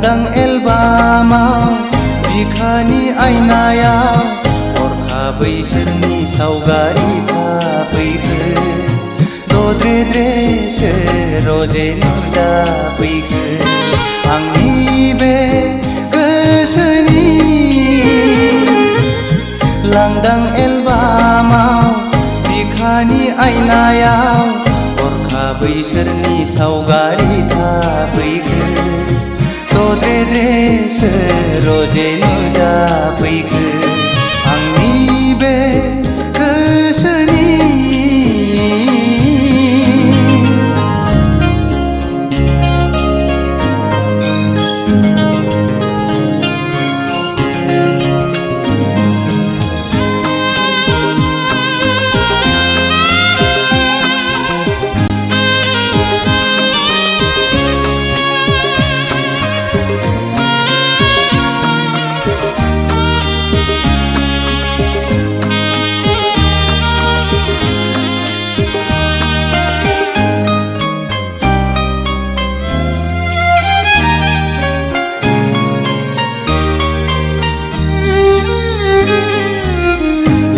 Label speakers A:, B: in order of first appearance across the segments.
A: लांदां एलबामाव बिखानि आयनायाव हरखाबै सोरनि सावगारि थाफैखो दद्रेद्रेसो रजे नुजाफैखो आंनि बे गोसोनि लांदां एलबामाव बिखानि आयनायाव हरखाबै सोरनि सावगारि थाफैखो दद्रेद्रेसो रजे नुजाफैखो आंनि बे गोसोनि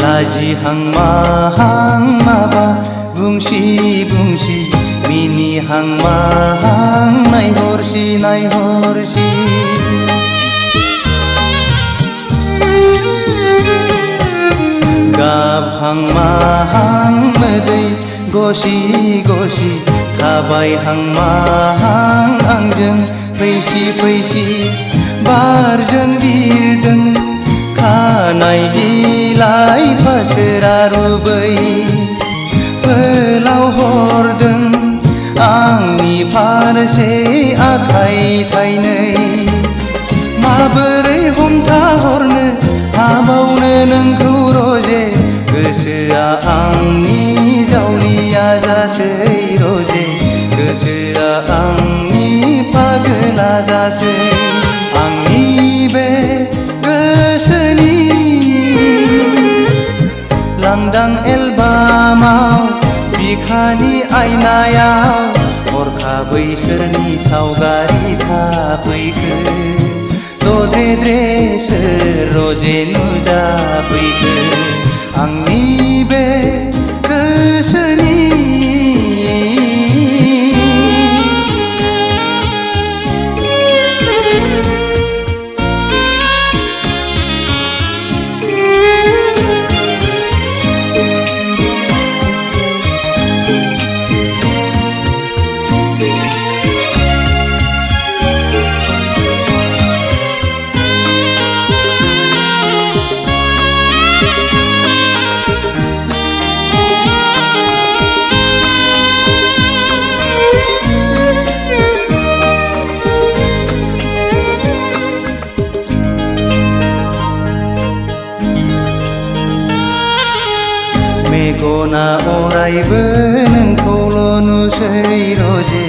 A: लाजिहां माहां माबा बुंसि बुंसि मिनिहां माहां नायहरसि नायहरसि गाबहां माहां मोदै गसि गसि थाबायहां माहां आंजों फैसि फैसि बारजों बिरदों खानाय बिलाइ फासोरा रुबै फोलाव हरदों आंनि फारसे आखाइ थाइनै माबोरै हमथाहरनो हाबावनो नोंखौ रजे गोसोआ आंनि जावलिया जासै रजे गोसोआ आंनि पागला जासै आंनि बे गोसोनि लांदां एलबामाव बिखानि आयनायाव हरखाबै सोरनि सावगारि थाफैखो दद्रेद्रेसो रजे नुजाफैखो आंनि बे गोसोनि मेगना अरायबो नोंखौल' नुसै रजे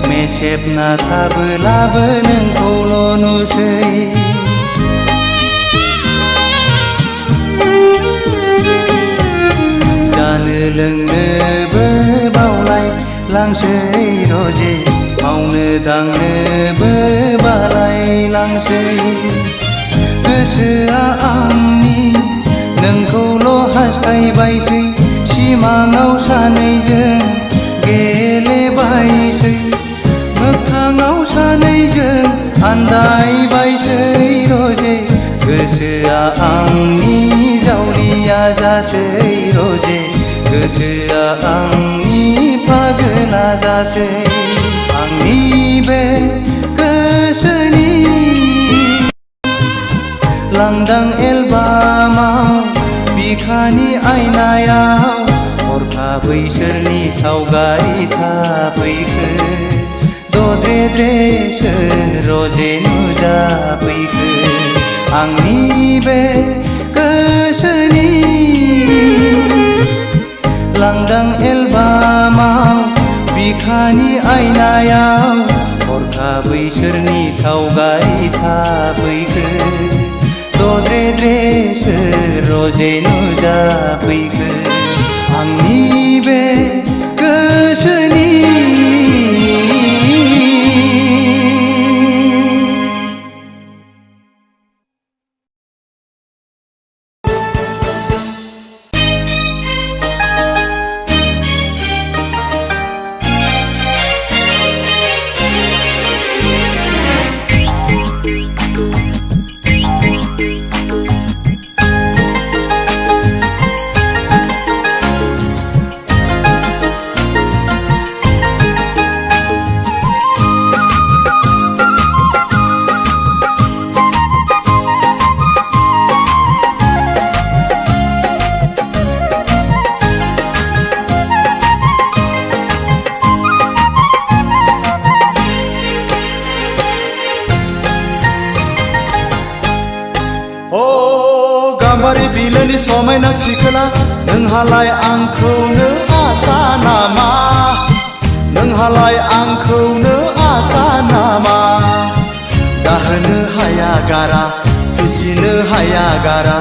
A: मेसेबना थाबोलाबो नोंखौल' नुसै जानो लोंनोबो बावलाय लांसै रजे मावनो दांनोबो बालाय लांसै गोसोआ आंनि नोंखौल' हास्थायबायसै सिमाङाव सानैजों गेलेबायसै मोगथाङाव सानैजों आन्दायबायसै रजे गोसोआ आंनि जावलिया जासै रजे गोसोआ आंनि पागला जासै आंनि बे गोसोनि लांदां एलबामाव बिखानि आयनायाव हरखाबै सोरनि सावगारि थाफैखो दद्रेद्रेसो रजे नुजाफैखो आंनि बे गोसोनि लांदां एलबामाव बिखानि आयनायाव हरखाबै सोरनि सावगारि थाफैखो दद्रेद्रेसो रजे नुजाफैखो आंनि बे गोसोनि अ गाम्बारि बिलोनि समायना सिखोला नोंहालाय आंखौनो आसा नामा नोंहालाय आंखौनो आसा नामा जाहोनो हाया गारा फिसिनो हाया गारा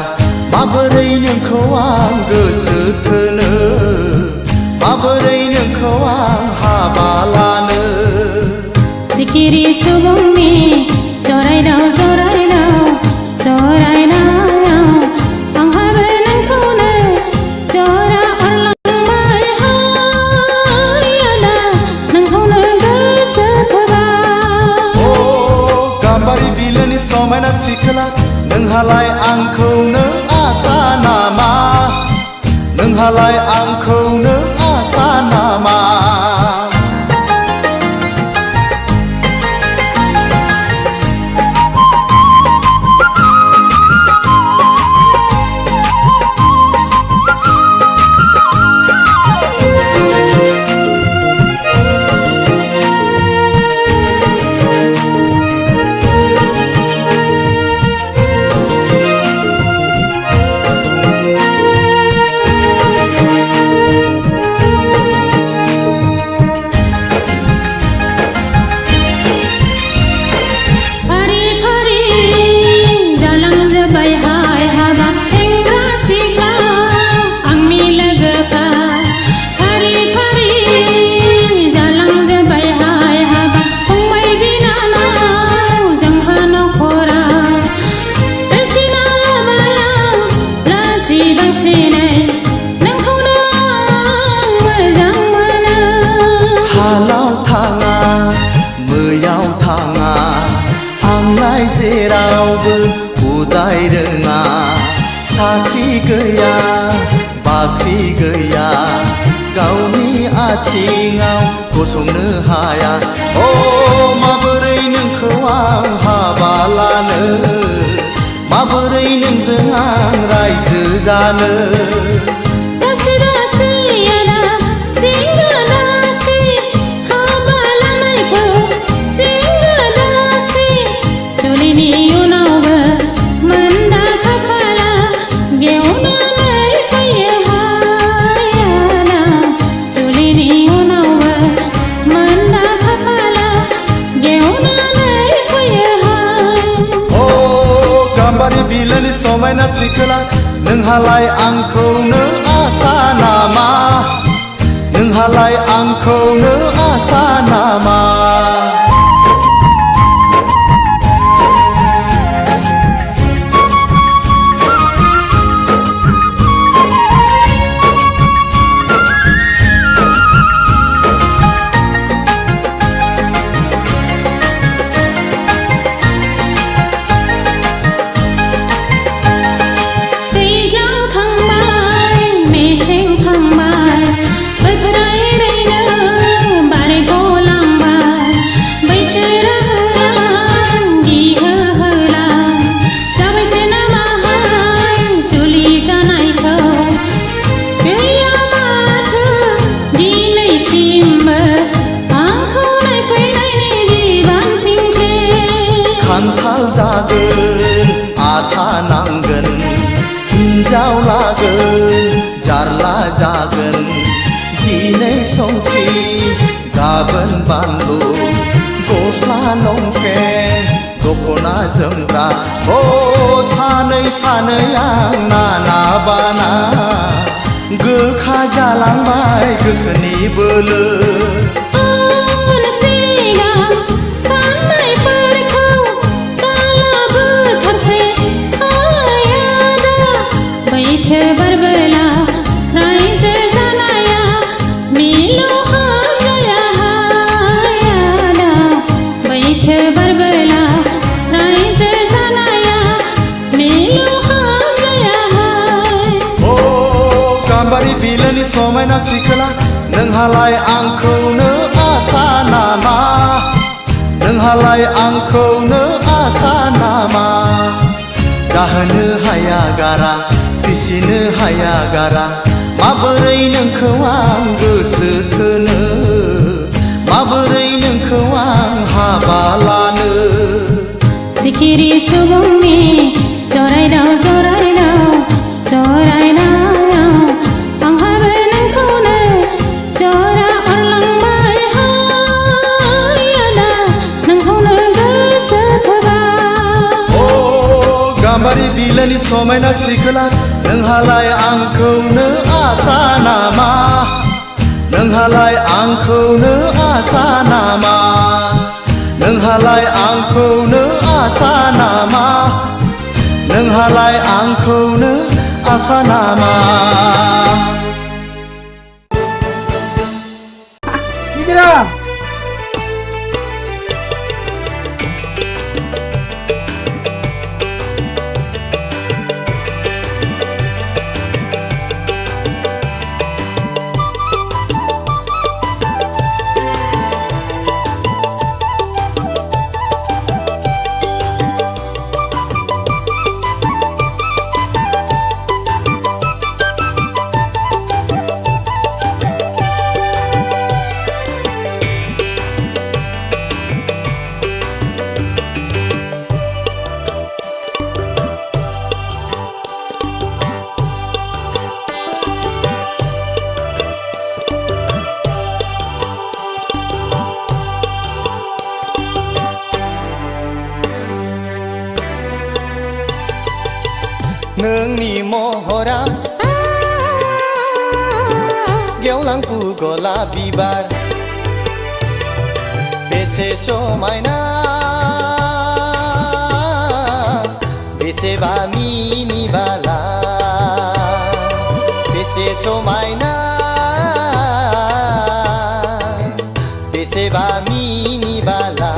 A: माबोरै नोंखौ आं गोसो थोनो माबोरै नोंखौ आं हाबा लानो
B: सिखिरि सुबुंनि जरायदाव जरायदाव जरायनायाव आंहाबो नोंखौनो जरा अरलांबाय हायाला नोंखौनो गोसो थोबाय
A: अ गाम्बारि बिलोनि समायना सिखोला नोंहालाय आंखौनो आसा नामा नोंहालाय आंखौनो आसा नामा जेरावबो उदाय रोङा साख्रि गैया बाख्रि गैया गावनि आथिङाव गसंनो हाया अ माबोरै नोंखौ आं हाबा लानो माबोरै नोंजों आं रायजो जानो बिलोनि समायना सिखोला नोंहालाय आंखौनो आसा नामा नोंहालाय आंखौनो आसा नामा खान्थाल जागोन आथा नांगोन हिन्जाव लागोन जारला जागोन दिनै संख्रि गाबोन बानलु गस्ला लंपेन्ट दख'ना जोमग्रा अ सानै सानै आं नाना बाना गोखा जालांबाय गोसोनि बोलो गाम्बारि बिलोनि समायना सिखोला नोंहालाय आंखौनो आसा नामा नोंहालाय आंखौनो आसा नामा जाहोनो हाया गारा फिसिनो हाया गारा माबोरै नोंखौ आं गोसो थोनो माबोरै नोंखौ आं हाबा लानो
B: सिखिरि सुबुंनि जरायदाव
A: गाम्बारि बिलोनि समायना सिखोला नोंहालाय आंखौनो आसा नामा नोंहालाय आंखौनो आसा नामा नोंहालाय आंखौनो आसा नामा नोंहालाय आंखौनो आसा नामा
C: Hijrah.
D: नोंनि महरा गेवलांफु गलाप बिबार बेसे समायना बेसेबा मिनिबाला बेसे समायना बेसेबा मिनिबाला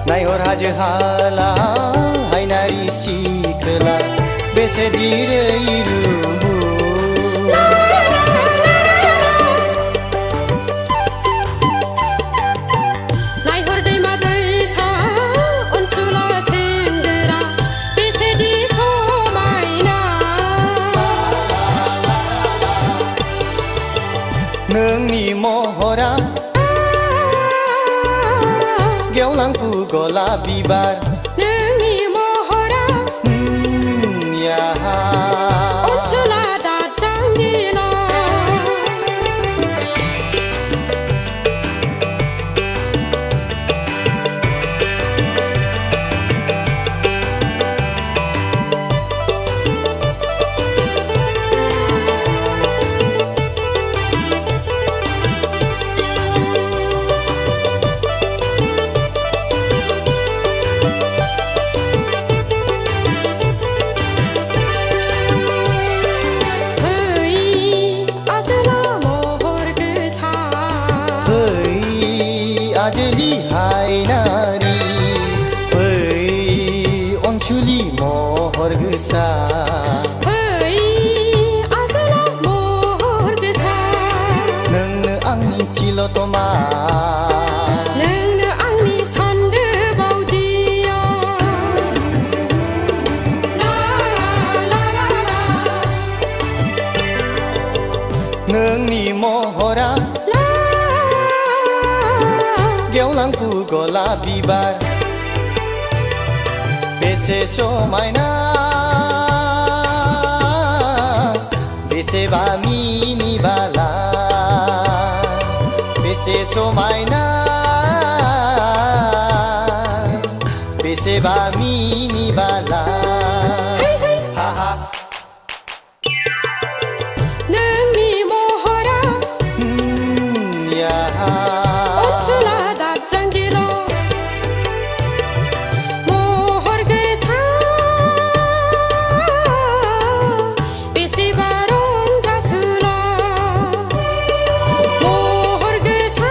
D: नायहर हाजो हाला हायनारि सिखोला बेसे दिरै रुबु
B: नायहर दैमा दैसा अनसुला सेंग्रा बेसेदि समायना
D: नोंनि महरा गेवलांफु गलाप बिबार
B: नोंनि महरा अनसुला दाजांगिला
D: आजलि हायनारि फै अनसुलि महर गोसा
B: फै आजोला महर गोसा
D: नोंनो आंनि तिलतमा
B: नोंनो आंनि सान्दो बावदिया
D: नोंनि महरा गेवलांफु गलाप बिबार बेसे समायना बेसेबा मिनिबाला बेसे समायना बेसेबा मिनिबाला
B: नोंनि महरा अनसुला दाजांगिला महर गोसा बेसेबा रंजासुला महर गोसा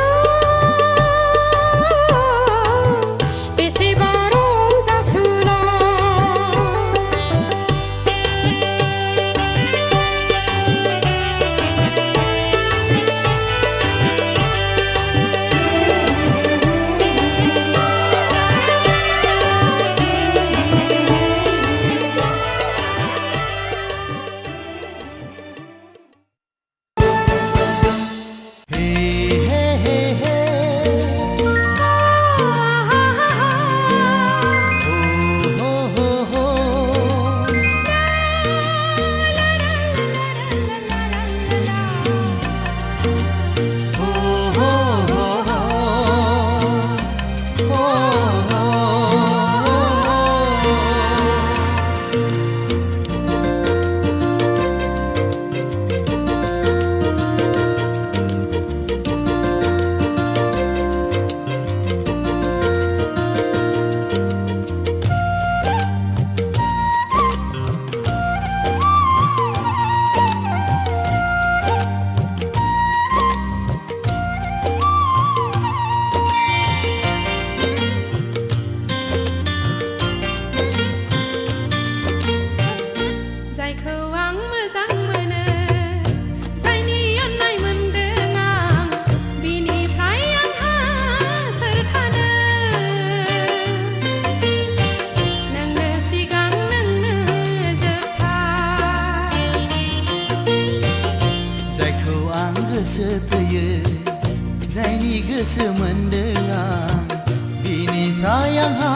D: आंहा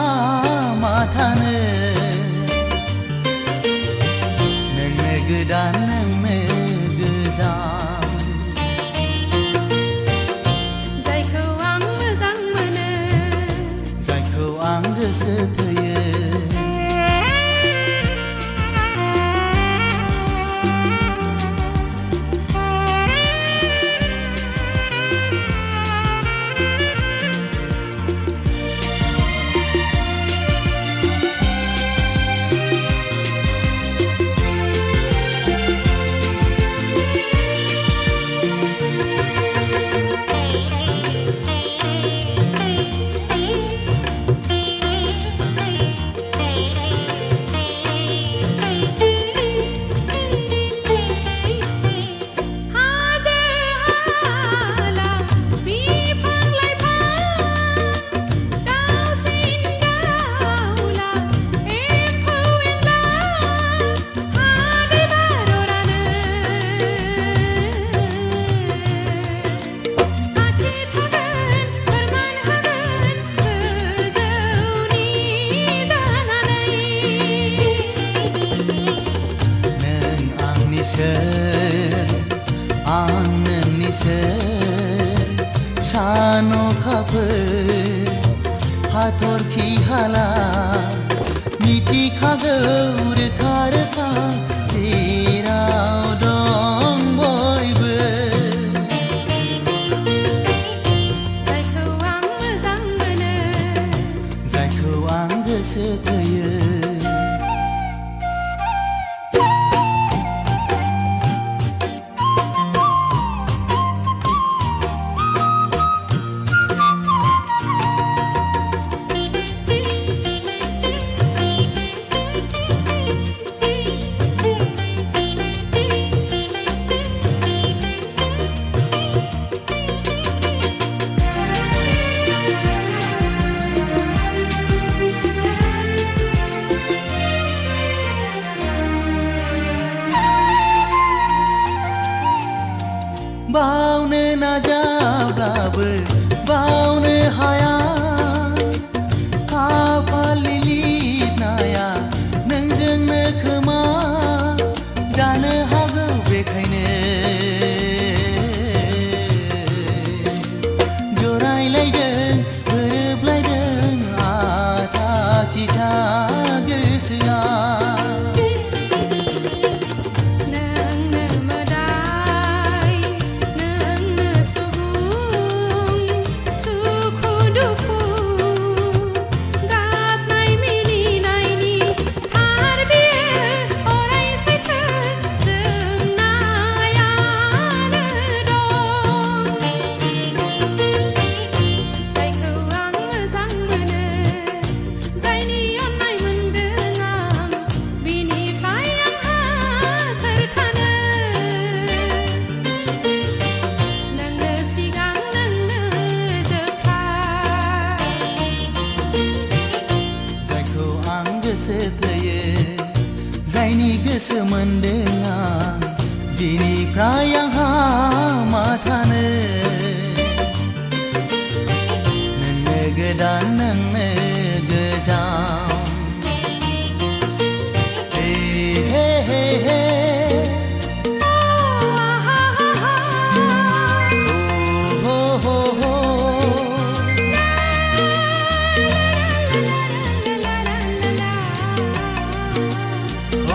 D: मा थानो नोंनो गोदान नोंनो गोजाम
B: जायखौ आं मोजां मोनो
D: जायखौ आं गोसो थोयो आं नोंनि सोर सान अखाफोर हाथरखि हाला मिथिखागौ रोखा रोखा जेराव दं बयबो
B: जायखौ आं मोजां मोनो
D: जायखौ आं गोसो थोयो बावनो नाजाब्लाबो बावनो हाया खाफालनि लिरनाया नोंजोंनो खोमा जानो हागौ बेखायनो जरायलायदों गोरोबलायदों आथा खिथा गोसोआ जायनि गोसो मोनदों आं बिनिफ्राय आंहा मा थानो नोंनो गोदान नोंनो गोजाम हे हे हे हे हो हो हो oh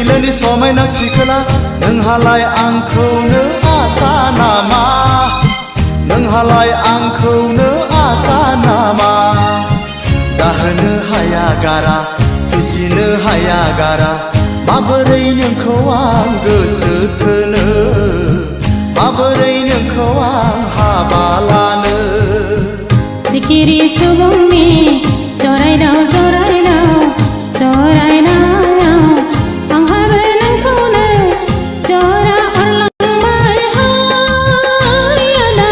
A: बिलोनि समायना सिखोला नोंहालाय आंखौनो आसा नामा नोंहालाय आंखौनो आसा नामा जाहोनो हाया गारा फिसिनो हाया गारा माबोरै नोंखौ आं गोसो थोनो माबोरै नोंखौ आं हाबा लानो
B: सिखिरि सुबुंनि जरायदाव जरायदाव जरायनायाव आंहाबो नोंखौनो जरा अरलांबाय हाय आदा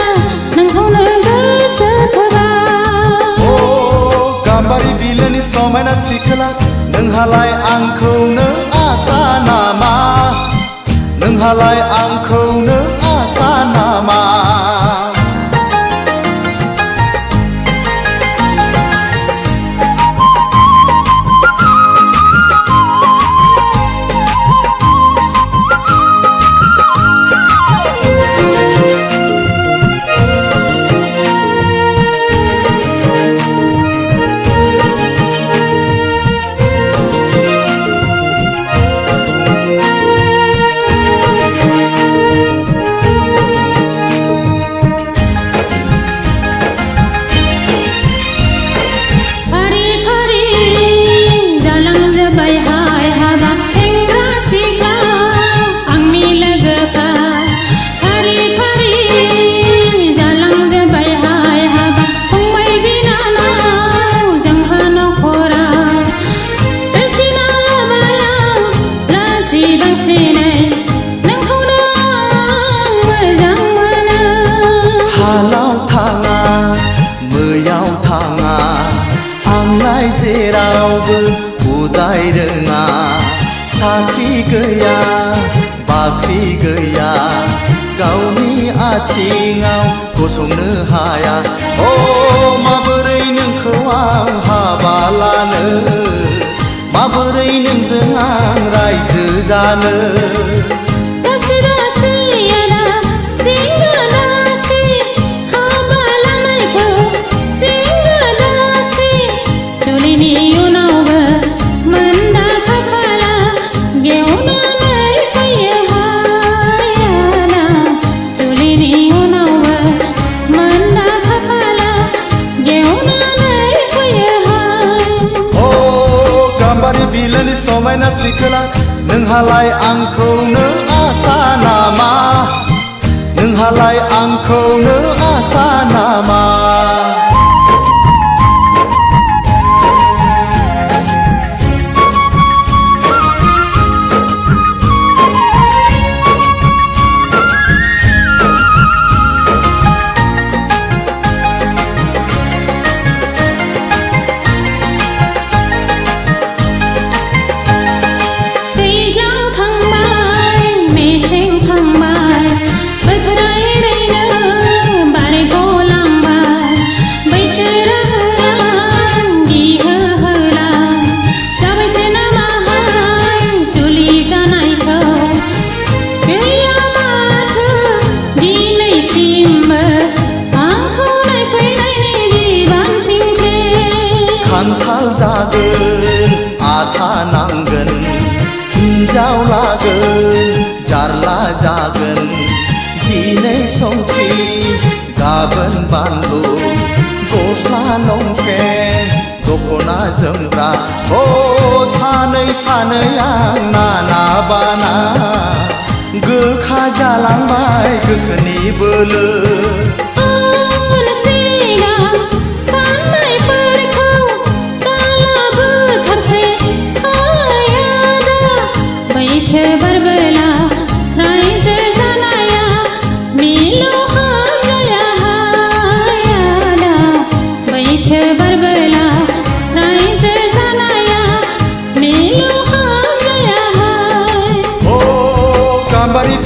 B: नोंखौनो गोसो थोबाय
A: ओ गाम्बारि बिलोनि समायना सिखोला नोंहालाय आंखौनो आसा नामा नोंहालाय आंखौनो आसा नामा जेरावबो उदाय रोङा साख्रि गैया बाख्रि गैया गावनि आथिङाव गसंनो हाया ओ माबोरै नोंखौ आं हाबा लानो माबोरै नोंजों आं रायजो जानो बिलोनि समायना सिखोला नोंहालाय आंखौनो आसा नामा नोंहालाय आंखौनो आसा नामा खान्थाल जागोन आथा नांगोन हिन्जाव लागोन जारला जागोन दिनै संख्रि गाबोन बानलु गस्ला लंपेन्ट दख'ना जोमग्रा ओ सानै सानै आं नाना बाना गोखा जालांबाय गोसोनि बोलो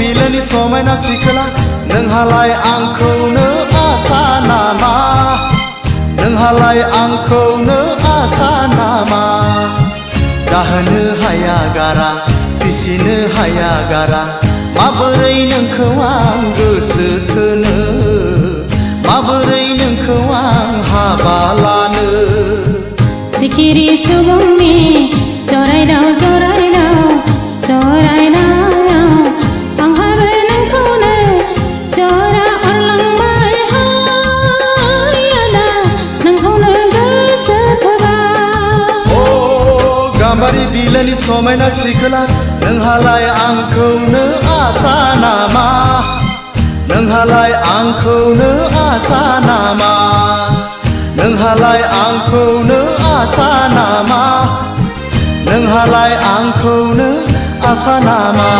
A: बिलोनि समायना सिखोला नोंहालाय आंखौनो आसा नामा नोंहालाय आंखौनो आसा नामा जाहोनो हाया गारा फिसिनो हाया गारा माबोरै नोंखौ आं गोसो थोनो माबोरै नोंखौ आं हाबा लानो
B: सिखिरि सुबुंनि जरायदाव जरायदाव
A: बिलोनि समायना सिखोला नोंहालाय आंखौनो आसा नामा नोंहालाय आंखौनो आसा नामा नोंहालाय आंखौनो आसा नामा नोंहालाय आंखौनो आसा नामा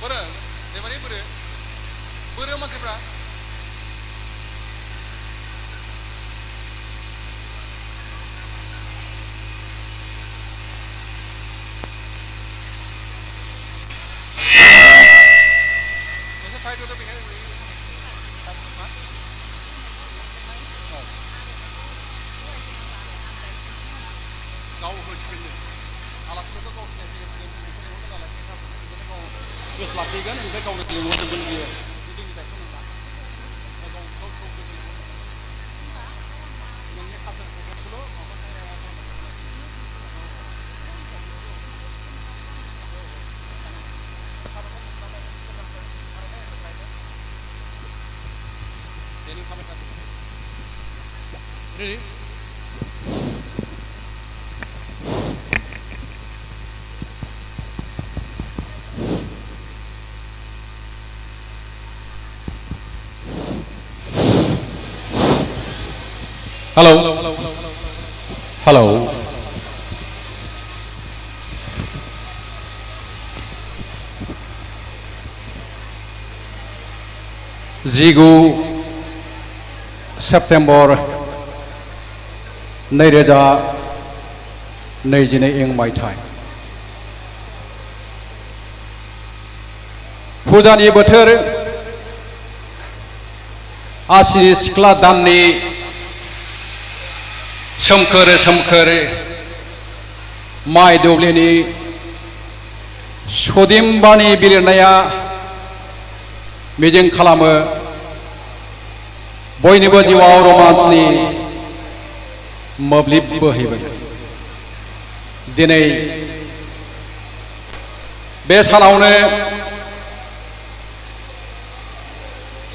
C: बोरो देमानि बोरो बोरो मानसिफ्रा मोनसे फाइट होदो बेहाय गाव होसिगोन आलासिफोरखौ गाव सिनायफैगोन नालाय बिदिनो गाव स्पेस लाखिगोन ओमफ्राय गावनो लिंहरजोबगोन बियो जोंनि दायथ' नङा गाव नोंनि कालचार प्रग्रामखौल' ट्रेनिं खालामबाय थादों रेडि हेलो हेलो जिगु सेप्तेम्बर 2022 मायथाइ फुजानि बोथोर आसिनि सिख्ला दाननि सोमखोर सोमखोर माइ दुब्लिनि सुदिम बारनि बिलिरनाया मिजिं खालामो बयनिबो जिउआव रमान्सनि मोब्लिब बोहैबोयो दिनै बे सानावनो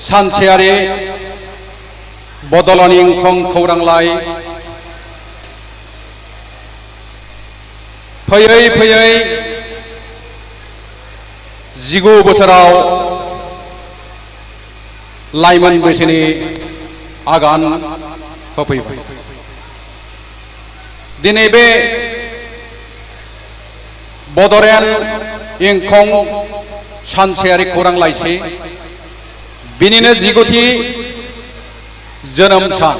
C: सानसेयारि बड'लेण्ड इंखं खौरांलाइ फैयै फैयै 19 बोसोराव लाइमोन बैसोनि आगान होफैबाय दिनै बे बड'लेण्ड इंखं सानसेयारि खौरां लाइसि बिनिनो 19थि जोनोम सान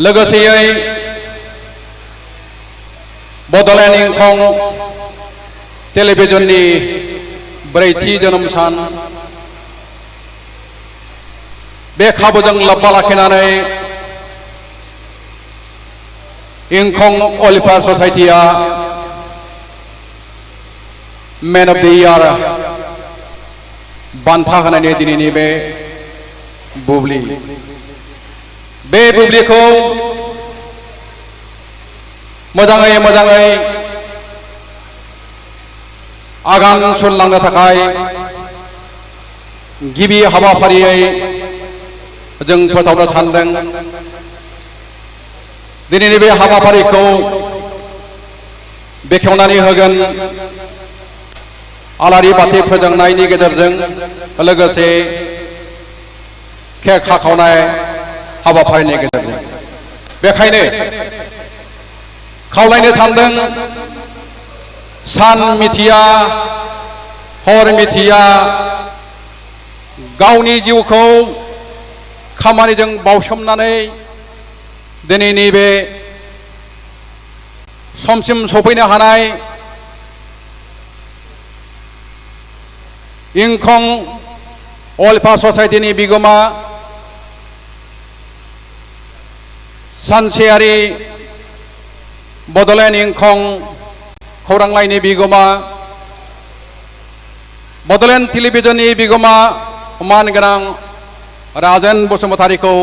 C: लोगोसेयै बड'लेण्ड इंखं टेलिभिजननि 4थि जोनोम सान बे खाबुजों लोब्बा लाखिनानै इंखं वेलफेयार ससाइटिया मेन अफ द इयार बान्था होनायनि दिनैनि बे बुब्लि बे बुब्लिखौ मोजाङै मोजाङै आगान सुरलांनो थाखाय गिबि हाबाफारियै जों फोसावनो सानदों दिनैनि बे हाबाफारिखौ बेखेवनानै होगोन आलारि बाथि फोजोंनायनि गेजेरजों लोगोसे केक हाखावनाय हाबाफारिनि गेजेरजों बेखायनो खावलायनो सानदों सान मिथिया हर मिथिया गावनि जिउखौ खामानिजों बावसोमनानै दिनैनि बे समसिम सफैनो हानाय इंखं वेलफेयार ससाइटिनि बिगोमा सानसेयारि बड'लेण्ड इंखं खौरांलाइनि बिगोमा बड'लेण्ड टेलिभिजननि बिगोमा मानगोनां राजेन बसुमतारीखौ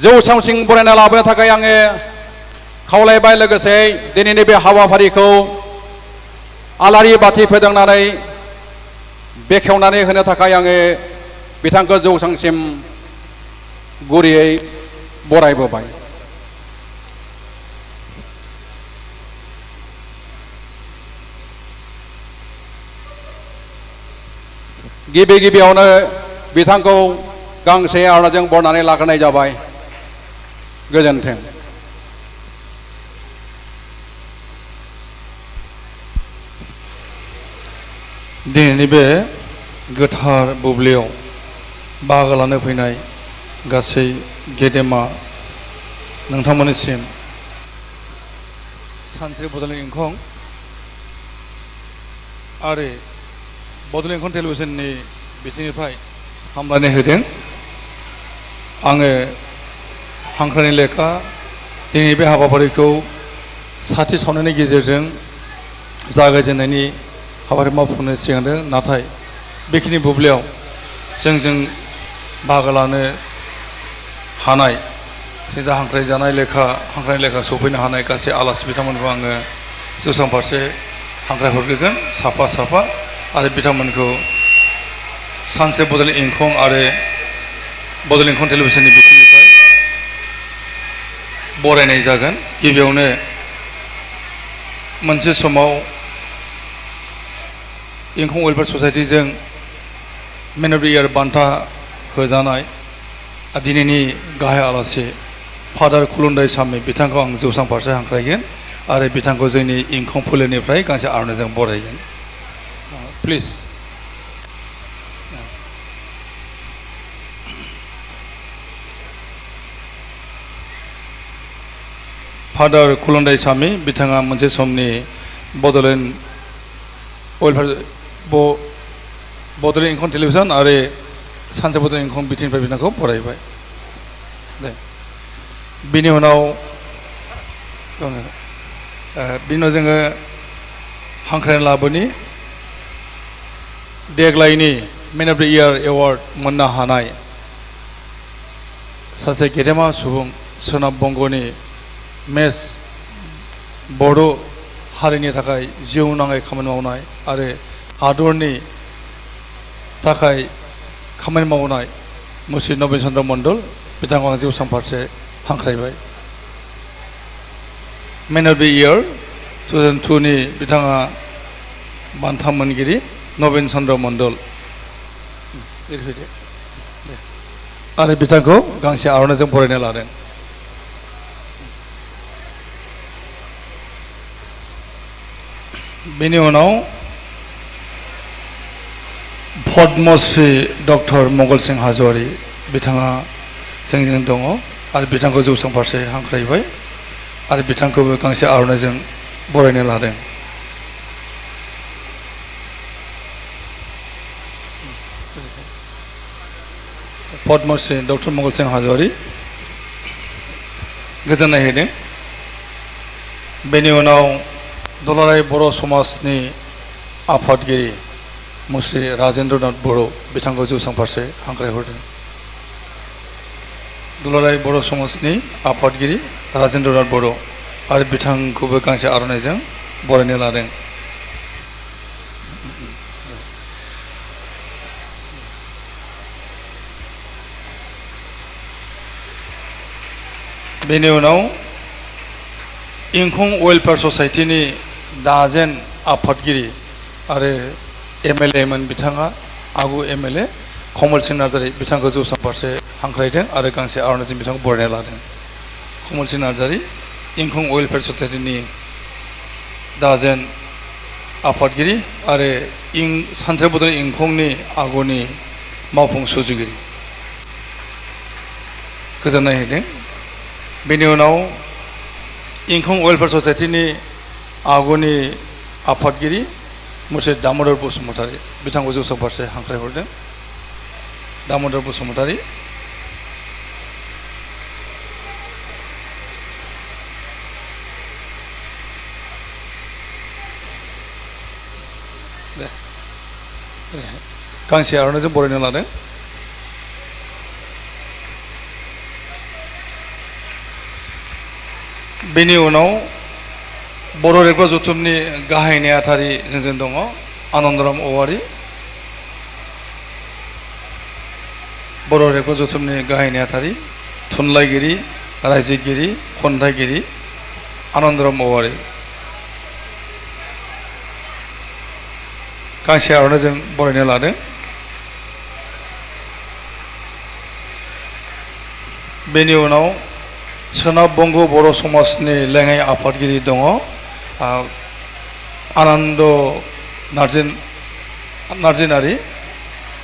C: जौसांसिम बरायना लाबोनो थाखाय आङो खावलायबाय लोगोसे दिनैनि बे हाबाफारिखौ आलारि बाथि फोजोंनानै बेखेवनानै होनो थाखाय आङो बिथांखौ जौसांसिम गुरैयै बरायबोबाय गिबि गिबियावनो बिथांखौ गांसे आर'नाइजों बरनानै लाग्रोनाय जाबाय गोजोन्थों दिनैनि बे गोथार बुब्लियाव बाहागो लानो फैनाय गासै गेदेमा नोंथांमोननिसिम सानस्रि बड'लेण्ड इंखं आरो बड'लेण्ड इंखं टेलिभिजननि बिथिंनिफ्राय हामलायनाय होदों। आङो हांख्रायनाय लेखा दिनै बे हाबाफारिखौ साथि सावनायनि गेजेरजों जागायजेननायनि हाबाफारि मावफुंनो सिगांदों, नाथाय बेखिनि बुब्लियाव जोंजों बाहागो लानो हानाय जा हांख्रायनाय लेखा सफैनो हानाय गासै आलासि बिथांमोनखौ आङो जौसां फारसे हांख्राय हरग्रोगोन साफा साफा आरो बिथांमोनखौ सानस्रि बड'लेण्ड इंखं आरो बड'लेण्ड इंखं टेलिभिजननि बिथिंनिफ्राय बरायनाय जागोन। गिबियावनो मोनसे समाव इंखं वेलफेयार ससाइटिजों मेन अफ द इयार बान्था होजानाय दिनैनि गाहाय आलासि फादार खुलुमदाय सामि बिथांखौ आं जौसां फारसे हांख्रायगोन आरो बिथांखौ जोंनि इंखं फोलेरनिफ्राय गांसे आर'नाइजों बरायगोन। प्लिज। फादार खुलुमदाय सामि बिथाङा मोनसे समनि बड'लेण्ड इंखं टेलिभिजन आरो सानस्रि बड'लेण्ड इंखं बिथिंनिफ्राय बिथांखौ बरायबाय। दे बिनि उनाव जोङो हांख्रायना लाबोनि देग्लायनि मेन अफ द इयार एवार्ड मोननो हानाय सासे गेदेमा सुबुं सोनाब बंग'नि मेस बर' हारिनि थाखाय जिउनाङै खामानि मावनाय आरो हादरनि थाखाय खामानि मावनाय मुस्रि नबीन चन्द्र मण्डल बिथांखौ आं जौसां फारसे हांख्रायबाय। मेन अफ द इयार 2002 नि बिथाङा बान्था मोनगिरि नबीन चन्द्र मण्डल आरो बिथांखौ गांसे आर'नाइजों बरायनो लादों। बेनि उनाव पद्मश्री डक्टर मंगल सिंह हाज'वारि बिथाङा जोंजों दङ आरो बिथांखौ जौसां फारसे हांख्रायबाय आरो बिथांखौबो गांसे आर'नाइजों बरायनो लादों। पद्मश्री डक्टर मंगल सिंह हाज'वारि गोजोननाय होदों। बेनि उनाव दुलाराय बर' समाजनि आफादगिरि मुस्रि राजेन्द्रनाथ बर' बिथांखौ जौसां फारसे हांख्रायहरदों। दुलाराय बर' समाजनि आफादगिरि राजेन्द्रनाथ बर' आरो बिथांखौबो गांसे आर'नाइजों बरायनो लादों। बेनि उनाव इंखं वेलफेयार ससाइटिनि दाजेन आफादगिरि आरो MLA मोन बिथाङा आगु MLA कमल सिंह नार्जारि बिथांखौ जौसां फारसे हांख्रायदों आरो गांसे आर'नाइजों बिथांखौ बरायना लादों। कमल सिंह नार्जारि इंखं वेलफेयार ससाइटिनि दाजेन आफादगिरि आरो सानस्रि बड'लेण्ड इंखंनि आगुनि मावफुं सुजुगिरि गोजोननाय होदों। बेनि उनाव इंखं वेलफेयार ससाइटिनि आगुनि आफादगिरि मुस्रि दामोदर बसुमतारि बिथांखौ जौसां फारसे हांख्रायहरदों। दामोदर बसुमतारि गांसे आर'नाइजों बरायनो लादों। बेनि उनाव बर' रेबगं जथुमनि गाहाय नेहाथारि जोंजों दङ आनन्दराम औवारि। बर' रेबगं जथुमनि गाहाय नेहाथारि थुनलाइगिरि रायजोगिरि खन्थाइगिरि आनन्दराम औवारि गांसे आर'नाइजों बरायनो लादों। बेनि उनाव सोनाब बंग बर' समाजनि लेङाइ आफादगिरि दङ आनन्द नार्जारि नार्जिनारि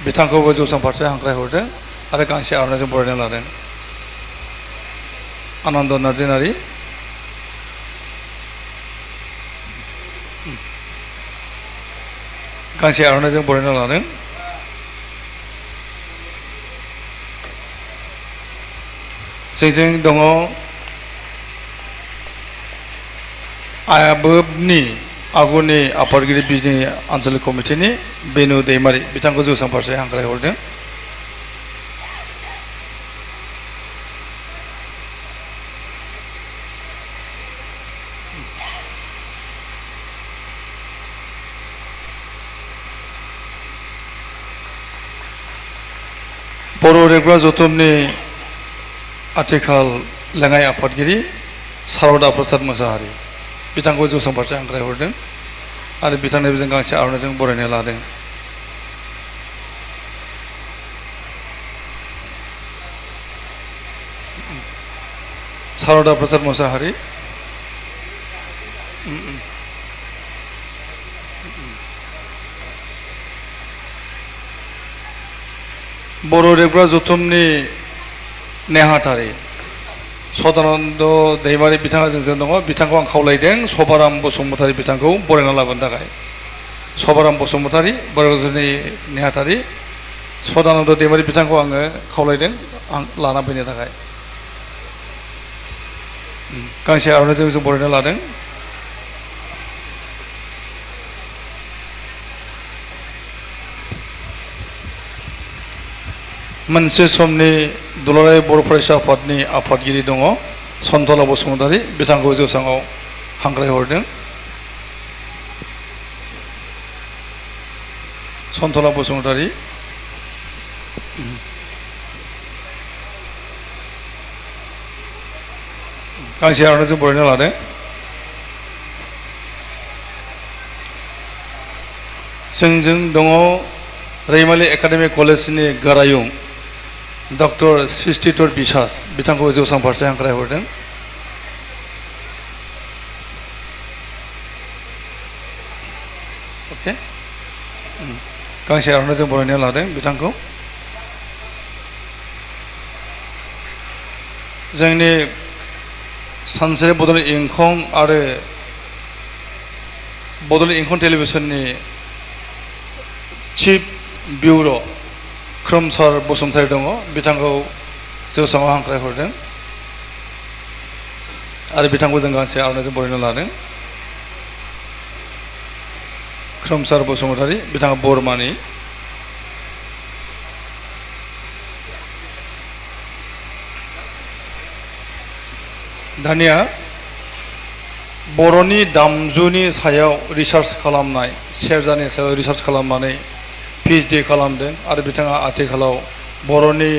C: बिथांखौबो जौसां फारसे हांख्रायहरदों आरो गांसे आर'नाइजों बरायना लादों। आनन्द नार्जिनारि गांसे आर'नाइजों बरायना लादों। जोंजों दङ आयाबोबनि आगुनि आफादगिरि बिजनि आन्चलिक कमिटिनि बेनु दैमारि बिथांखौ जौसां फारसे हांख्रायहरदों। बर' रेबग्रा जथुमनि आथिखाल लेङाइ आफादगिरि सारदा प्रसाद मोसाहारि बिथांखौ जौसां फारसे हांख्रायहरदों आरो बिथांनिबो जों गांसे आर'नाइजों बरायना लादों। सारदा प्रसाद मोसाहारि बर' रेबग्रा जथुमनि नेहाथारि सदानन्द दैमारि बिथाङा जोंजों दङ। बिथांखौ आं खावलायदों सभाराम बसुमतारी बिथांखौ बरायना लाबोनो थाखाय। सभाराम बसुमतारी बर' जथुमनि नेहाथारि सदानन्द दैमारि बिथांखौ आङो खावलायदों आं लाना फैनो थाखाय। गांसे आर'नाइजों जों बरायना लादों। मोनसे समनि दुलाराय बर' फरायसा आफादनि आफादगिरि दङ सन्तला बसुमतारी बिथांखौ जौसाङाव हांख्रायहरदों। सन्तला बसुमतारी गांसे आर'नाइजों बरायना लादों। जोंजों दङ रैमालि एकाडेमिक कलेजनि गारायुं डक्टर सृष्टिधर बिसास बिथांखौ जौसां फारसे हांख्रायहरदों। अके गांसे आर'नाइजों बरायना लादों बिथांखौ। जोंनि सानसेरे बड'लेण्ड इंखं आरो बड'लेण्ड इंखं टेलिभिसननि चिफ बिउर' खोमसार बसुमतारी दङ बिथांखौ जौसाङाव हांख्रायहरदों आरो बिथांखौ जों गांसे आर'नाइजों बरायना लादों। खोमसार बसुमतारी बिथाङा बरमानि। दानिया बर'नि दामजुनि सायाव रिसार्च खालामनाय सेरजानि सायाव रिसार्च खालामनानै PhD खालामदों आरो बिथाङा आथिखालाव बर'नि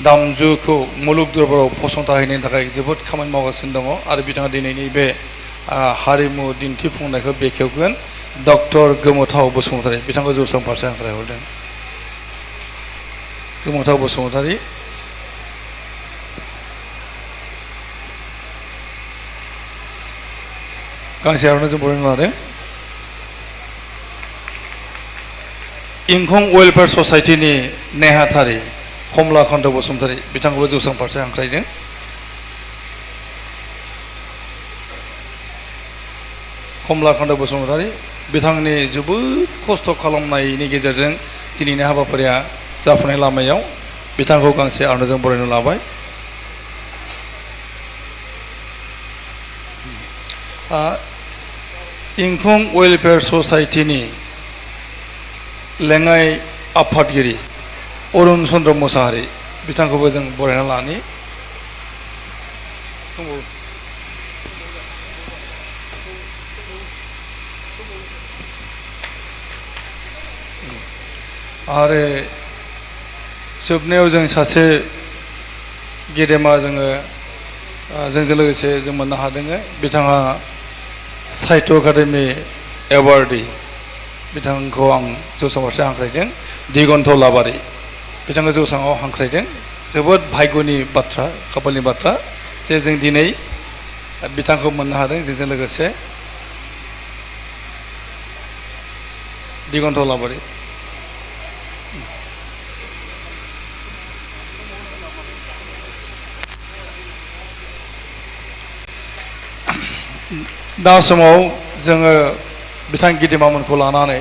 C: दामजुखौ मुलुग दरबाराव फसंथाहैनायनि थाखाय जोबोद खामानि मावगासिनो दङ आरो बिथाङा दिनैनि बे हारिमु दिन्थिफुंनायखौ बेखेवगोन। डक्टर गोमोथाव बसुमतारी बिथांखौ जौसां फारसे हांख्रायहरदों। गोमोथाव बसुमतारी गांसे आर'नाइजों बरायना लादों। इंखं वेलफेयार ससाइटिनि नेहाथारि कमलाकान्त बसुमतारी बिथांखौबो जौसां फारसे हांख्रायदों। कमलाकान्त बसुमतारी बिथांनि जोबोद खस्थ' खालामनायनि गेजेरजों दिनैनि हाबाफारिया जाफुंनाय लामायाव बिथांखौ गांसे आर'नाइजों बरायना लाबाय। इंखं वेलफेयार ससाइटिनि लेङाइ आफादगिरि अरुण चन्द्र मोसाहारि बिथांखौबो जों बरायना लानि। आरो जोबनायाव जों सासे गेदेमा जोंजों लोगोसे जों मोननो हादों। बिथाङा साहित्य एकाडेमि एवार्डी बिथांखौ आं जौसां फारसे हांख्रायदों। दिगन्त लाबारि बिथांखौ जौसाङाव हांख्रायदों। जोबोद भाग्यनि बाथ्रा खाफालनि बाथ्रा जे जों दिनै बिथांखौ मोननो हादों। जोंजों लोगोसे दिगन्त लाबारि दा समाव जोङो बिथां गिदिमामोनखौ लानानै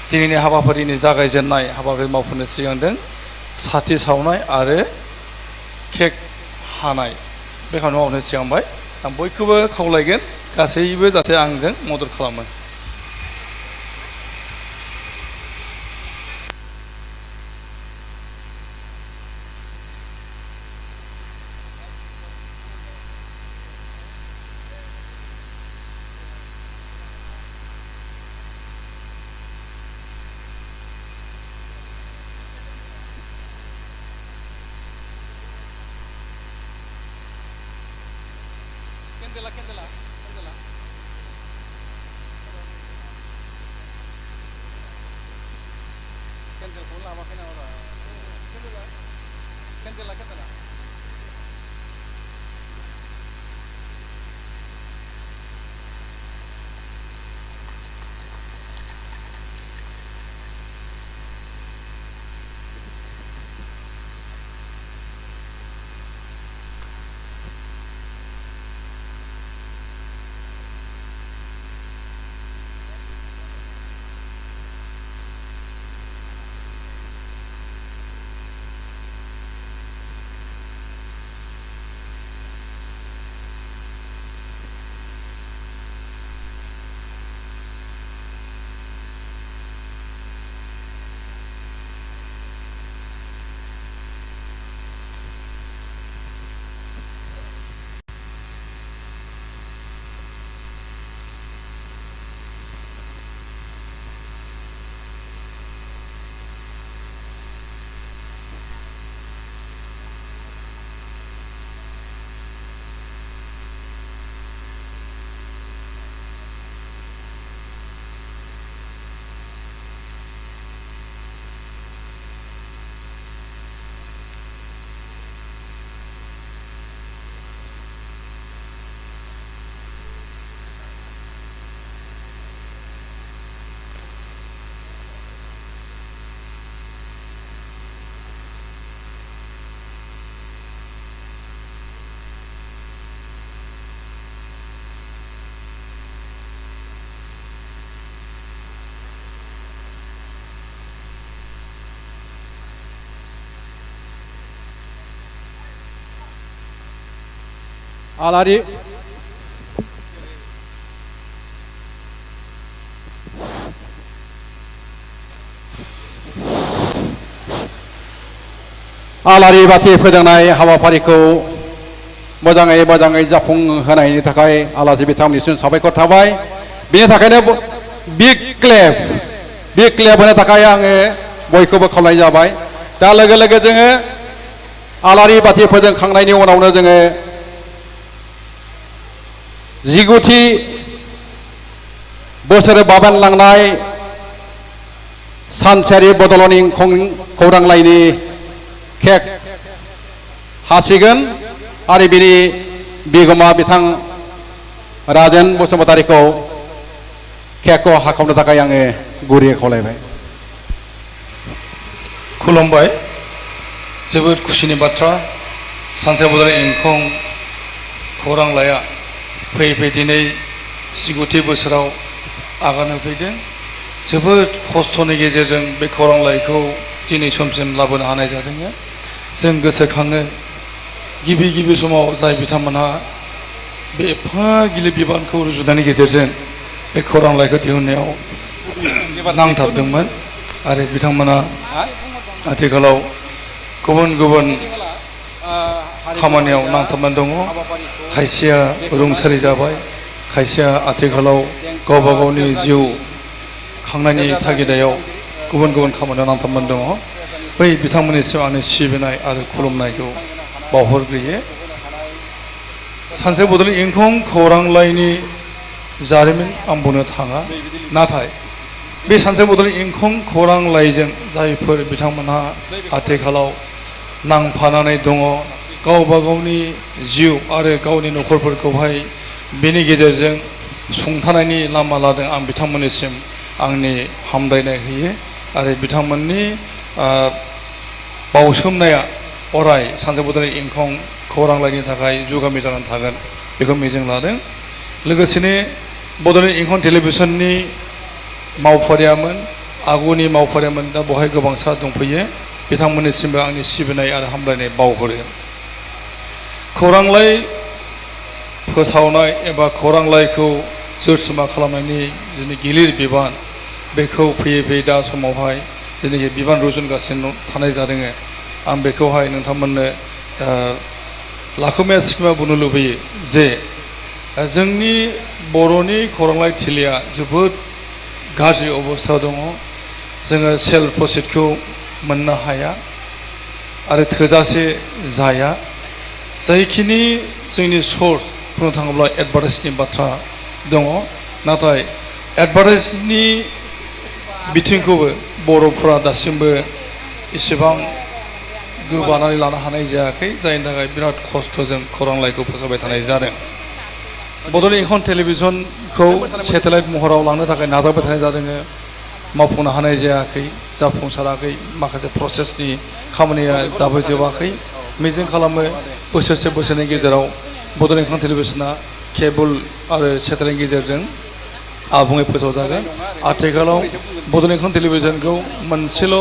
C: दिनैनि हाबाफारिनि जागायजेननाय हाबाफारि मावफुंनो सिगांदों साथि सावनाय आरो केक हानाय बे खामानि मावनो सिगांबाय आं बयखौबो खावलायगोन गासैबो जाहाथे आंजों मदद खालामो
E: आलारि बाथि फोजोंनाय हाबाफारिखौ मोजाङै जाफुंहोनायनि थाखाय आलासि बिथांमोननिसिम साबायखर थाबाय बेनि थाखायनो बिग क्लेप होनो थाखाय आङो बयखौबो खावलायनाय जाबाय दा लोगो लोगो जोङो आलारि बाथि फोजोंखांनायनि उनावनो जोङो 19थि बोसोर बाबेनलांनाय सानसेयारि बड'लेण्ड खौरां लाइनि केक हासिगोन आरो बिनि बिगोमा बिथां राजेन बसुमतारीखौ केकखौ हाखावनो थाखाय आङो गुरैयै खावलायबाय
C: खुलुमबाय जोबोद खुसिनि बाथ्रा सानसे बड'लेण्ड इंखं खौरां लाइया फैयै दिनै 19थि बोसोराव आगान होफैदों जोबोद खस्थ'नि गेजेरजों बे खौरां लाइखौ दिनै समसिम लाबोनो हानाय जादों जों गोसोखाङो गिबि समाव जाय बिथांमोनहा बे एफा गिलिर बिबानखौ रुजुनायनि गेजेरजों बे खौरां लाइखौ दिहुननायाव नांथाबदोंमोन आरो बिथांमोना आथिखालाव गुबुन खामानियाव नांथाबनानै दङ खायसेया रुंसारि जाबाय खायसेया आथिखालाव गावबा गावनि जिउ खांनायनि थागिदायाव गुबुन खामानियाव नांथाबनानै दङ बै बिथांमोननिसिम आंनि सिबिनाय आरो खुलुमनायखौ बावहरग्रोयो सानसे बड'लेण्ड इंखं खौरां लाइनि जारिमिन आं बुंनो थाङा नाथाय बे सानसे बड'लेण्ड इंखं खौरां लाइजों जायफोर बिथांमोनहा आथिखालाव नांफानानै दङ गावबा गावनि जिउ आरो गावनि न'खरफोरखौहाय बेनि गेजेरजों सुंथानायनि लामा लादों आं बिथांमोननिसिम आंनि हामलायनाय होयो आरो बिथांमोननि बावसोमनाया अराय सानसे बड'लेण्ड इंखं खौरां लाइनि थाखाय जुगामि जानानै थागोन बेखौ मिजिं लादों लोगोसेनो बड'लेण्ड इंखं टेलिभिसननि मावफारियामोन आगुनि मावफारियामोन दा बहाय गोबांसा दंफैयो बिथांमोननिसिमबो आंनि सिबिनाय आरो हामलायनाय बावहरो खौरांलाइ फोसावनाय एबा खौरांलाइखौ जरसुमा खालामनायनि जोंनि गिलिर बिबान बेखौ फैयै फैयै दा समावहाय जेनाखि बिबान रुजुनगासिनो थानाय जादों आं बेखौहाय नोंथांमोननो लाखुमाया सिखोमा बुंनो लुबैयो जे जोंनि बर'नि खौरांलाइ थिलिया जोबोद गाज्रि अबस्थायाव दङ जोङो सेल्फ प्रसिडखौ मोननो हाया आरो थोजासे जाया जायखिनि जोंनि सर्स बुंनो थाङोब्ला एडभार्टाइजनि बाथ्रा दङ नाथाय एडभार्टाइजनि बिथिंखौबो बर'फोरा दासिमबो एसेबां गोबानानै लानो हानाय जायाखै जायनि थाखाय बिराद खस्थ'जों खौरांलाइखौ फोसावबाय थानाय जादों बड'लेण्ड इंखं टेलिभिसनखौ सेटेलाइट महराव लांनो थाखाय नाजाबाय थानाय जादों मावफुंनो हानाय जायाखै जाफुंसाराखै माखासे प्रसेसनि खामानिया दाबो जोबाखै मिजिं खालामो बोसोरसे बोसोरनि गेजेराव बड'लेण्ड इंखं टेलिभिसना केबल आरो सेटेलाइटनि गेजेरजों आबुङै फोसावजागोन आथिखालाव बड'लेण्ड इंखं टेलिभिसनखौ मोनसेल'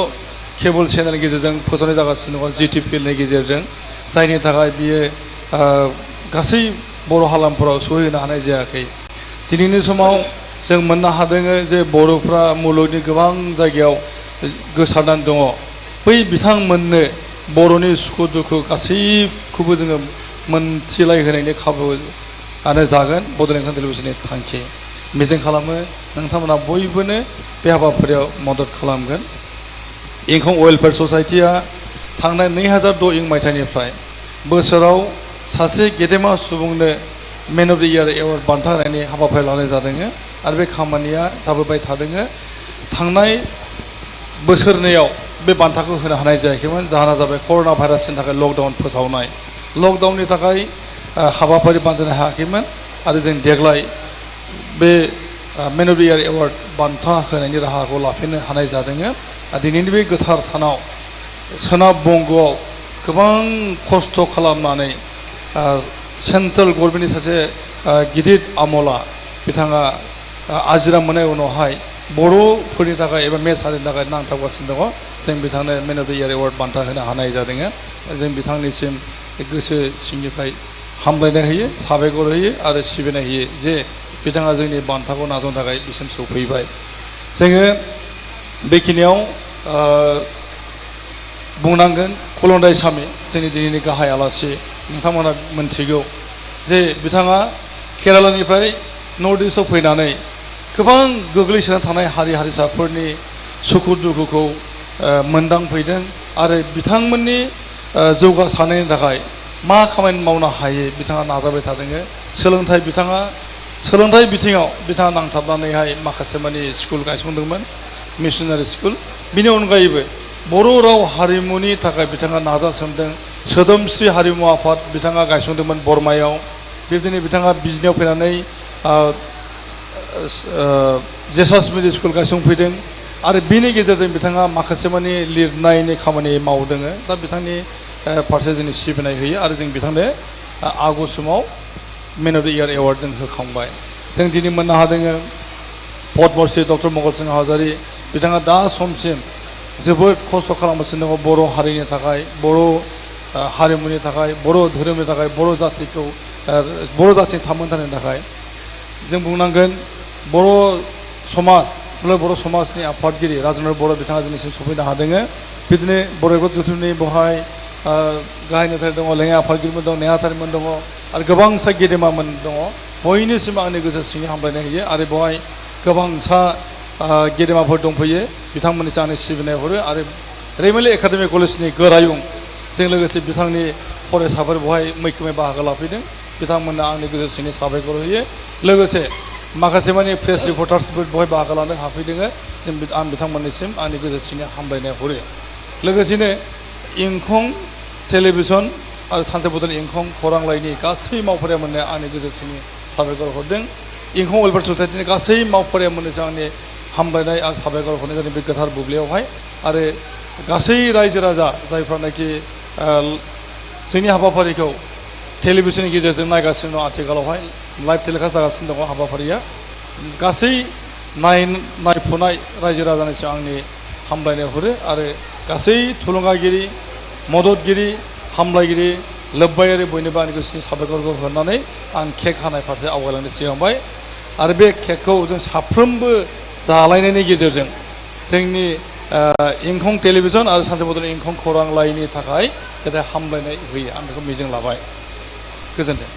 C: केबल चेनेलनि गेजेरजों फोसावनाय जागासिनो दङ GTPLनि गेजेरजों जायनि थाखाय बियो गासै बर' हालामफोराव सहैहोनो हानाय जायाखै दिनैनि समाव जों मोननो हादों जे बर'फ्रा मुलुगनि गोबां जायगायाव गोसारनानै दङ बै बिथांमोननो बर'नि सुखु दुखु गासैखौबो जोङो मोनथिलायहोनायनि खाबुआनो जागोन बड'लेण्ड इंखं टेलिभिसननि थांखि मिजिं खालामो नोंथांमोना बयबोनो बे हाबाफारियाव मदद खालामगोन इंखं वेलफेयार ससाइटिया थांनाय 2006 मायथाइनिफ्राय बोसोराव सासे गेदेमा सुबुंनो मेन अफ द इयार एवार्ड बान्था होनायनि हाबाफारि लानाय जादों आरो बे खामानिया जाबोबाय थादों थांनाय बोसोरनैयाव बे बान्थाखौ होनो हानाय जायाखैमोन जाहोना जाबाय कर'ना भाइरासनि थाखाय लकडाउन फोसावनाय लकडाउननि थाखाय हाबाफारि बानजायनो हायाखैमोन आरो जों देग्लाय बे मेन अफ द इयार एवार्ड बान्था होनायनि राहाखौ लाफिननो हानाय जादों दिनैनि बे गोथार सानाव सोनाब बंग'आव गोबां खस्थ' खालामनानै सेन्ट्रेल गभर्नमेन्टनि सासे गिदिर आमला बिथाङा आजिरा मोननाय उनावहाय बर'फोरनि थाखाय एबा मेस हारिनि थाखाय नांथाबगासिनो दङ जों बिथांनो मेन अफ द इयार एवार्ड बान्था होनो हानाय जादों जों बिथांनिसिम गोसो सिंनिफ्राय हामलायनाय होयो साबायखर होयो आरो सिबिनाय होयो जे बिथाङा जोंनि बान्थाखौ नाजावनो थाखाय बिसिम सौफैबाय जोङो बेखिनियाव बुंनांगोन खुलुमनाय सामि जोंनि दिनैनि गाहाय आलासि नोंथांमोना मोनथिगौ जे बिथाङा केरालानिफ्राय नर्थ इस्टआव फैनानै गोबां गोग्लैसोना थानाय हारि हारिसाफोरनि सुखु दुखुखौ मोनदांफैदों आरो बिथांमोननि जौगासारनायनि थाखाय मा खामानि मावनो हायो बिथाङा नाजाबाय थादों सोलोंथाइ बिथिङाव बिथाङा नांथाबनानैहाय माखासे मानि स्कुल गायसंदोंमोन मिशनारि स्कुल बिनि अनगायैबो बर' राव हारिमुनि थाखाय बिथाङा नाजासोमदों सोदोमस्रि हारिमु आफाद बिथाङा गायसंदोंमोन बरमायाव बेबायदिनो बिथाङा बिजनियाव फैनानै जेसास मिडिल स्कुल गायसंफैदों आरो बिनि गेजेरजों बिथाङा माखासे मानि लिरनायनि खामानि मावदों दा बिथांनि फारसे जोंनि सिबिनाय होयो आरो जों बिथांनो आगष्ट समाव मेन अफ द इयार एवार्ड जों होखांबाय जों दिनै मोननो हादों पद्मश्री डक्टर मंगल सिंह हाज'वारी बिथाङा दा समसिम जोबोद खस्थ' खालामगासिनो दङ बर' हारिनि थाखाय बर' हारिमुनि थाखाय बर' धोरोमनि थाखाय बर' जाथिनि थामोनथानि थाखाय जों बुंनांगोन बर' समाजनि आफादगिरि राजेन्द्र बर' बिथाङा जोंनिसिम सफैनो हादों बिदिनो बर' जथुमनि बेवहाय गाहाय नेतारि दङ लेङाइ आफादगिरिमोन दं नेहाथारिमोन दङ आरो गोबांसा गेदेमामोन दङ बयनिसिम आंनि गोसो सिंनि हामलायनाय होयो आरो बेवहाय गोबांसा गेदेमाफोर दंफैयो बिथांमोननिसिम आंनि सिबिनाय हरो आरो रैमालि एकाडेमि कलेजनि गोरायुं जों लोगोसे बिथांनि फरायसाफोर बेवहाय मैखोमै बाहागो लाफैदों बिथांमोननो आंनि गोसो सिंनि साबायखर होयो लोगोसे माखासे मानि प्रेस रिपर्टार्सबो बेवहाय बाहागो लानो हाफैदों आं बिथांमोननिसिम आंनि गोसो सिंनि हामलायनाय हरो लोगोसेनो इंखं टेलिभिसन आरो सानसे बड'लेण्ड इंखं खौरांलाइनि गासै मावफारिया मोननो आंनि गोसो सिंनि साबायखर हरदों इंखं वेलफेयार ससाइटिनि गासै मावफारिया मोननोसो आंनि हामलायनाय आरो साबायखर हरनाय जादों बे गोथार बुब्लियावहाय आरो गासै रायजो राजा जायफ्रानाखि जोंनि हाबाफारिखौ टेलिभिजननि गेजेरजों नायगासिनो दं आथिखालावहाय लाइभ टेलिकास्ट जागासिनो दङ हाबाफारिया गासै नायफुनाय रायजो राजानिसिम आंनि हामलायनाय हरो आरो गासै थुलुंगागिरि मददगिरि हामलायगिरि लोब्बायारि बयनिबो आंनि गोसोनि साबायखरखौ होनानै आं केक हानाय फारसे आवगायलांनो सिगांबाय आरो बे केकखौ जों साफ्रोमबो जालायनायनि गेजेरजों जोंनि इंखं टेलिभिजन आरो सानसे बदल इंखं खौरां लाइनि थाखाय जाहाथे हामलायनाय होयो आं बेखौ मिजिं लाबाय गोजोन्थों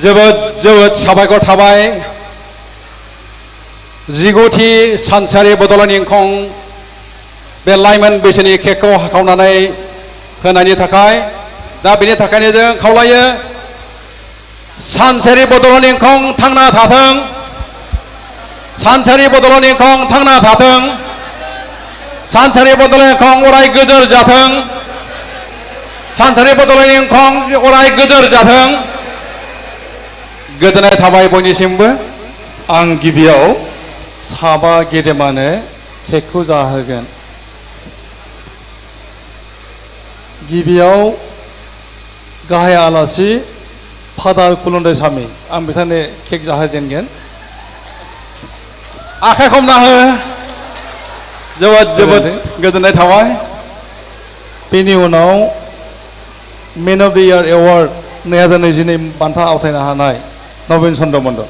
E: जोबोद जोबोद साबायखर थाबाय 19थि सानसेयारि बड'लेण्ड इंखं बे लाइमोन बैसोनि केकखौ हाखावनानै होनायनि थाखाय दा बेनि थाखायनो जों खावलायो सानसेयारि बड'लेण्ड इंखं थांना थाथों सानसेयारि बड'लेण्ड इंखं थांना थाथों सानसेयारि बड'लेण्ड इंखं अराय गोजोर जाथों सानसेयारि बड'लेण्ड इंखं अराय गोजोर जाथों गोजोननाय थाबाय बयनिसिमबो
C: आं गिबियाव साबा गेदेमानो केकखौ जाहोगोन गिबियाव गाहाय आलासि फादार कुलुन्दै स्वामी आं बिथांनो केक जाहोजेनगोन
E: आखाइ खमना हो जोबोद जोबोद गोजोननाय थाबाय
C: बेनि उनाव मेन अफ द इयार एवार्ड 2022 बान्था आवथायनो हानाय नवीन चन्द्र मण्डल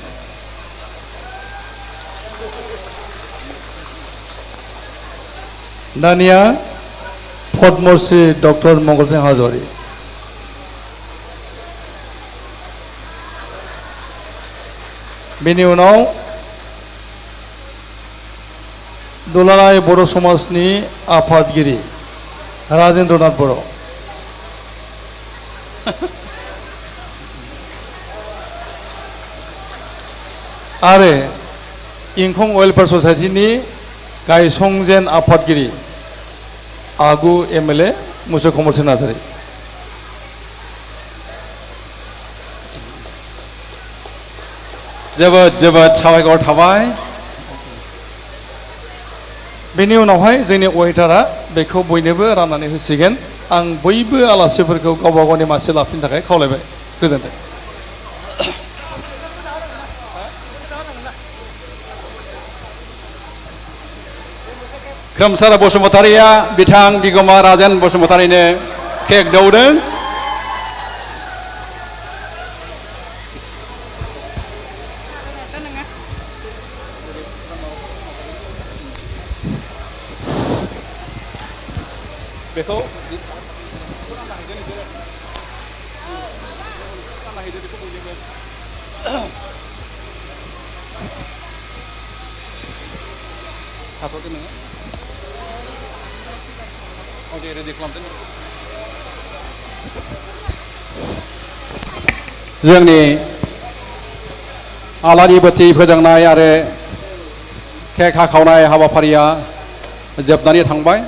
C: दानिया पद्मश्री डक्टर मंगल सिंह हाज'वारी बेनि उनाव दुलाराय बर' समाजनि आफादगिरि राजेन्द्रनाथ बर' आरो इंखं वेलफेयार ससाइटिनि गायसंजेन आफादगिरि आगु एमएलए मुसु कमल सिंह नार्जारी
E: जोबोद जोबोद साबायखर थाबाय
C: बेनि उनावहाय जोंनि वेटारा बेखौ बयनोबो राननानै होसिगोन आं बयबो आलासिफोरखौ गावबा गावनि मासि लाफिननो थाखाय खावलायबाय गोजोन्थों
E: खोमसार बसुमतारिया बिथां बिगोमा राजेन बसुमतारिनो केक दौदों बेखौ हाथ'दो नोङो रेडि खालामदों जोंनि आलारि बाथि फोजोंनाय आरो केक हाखावनाय हाबाफारिया जोबनानै थांबाय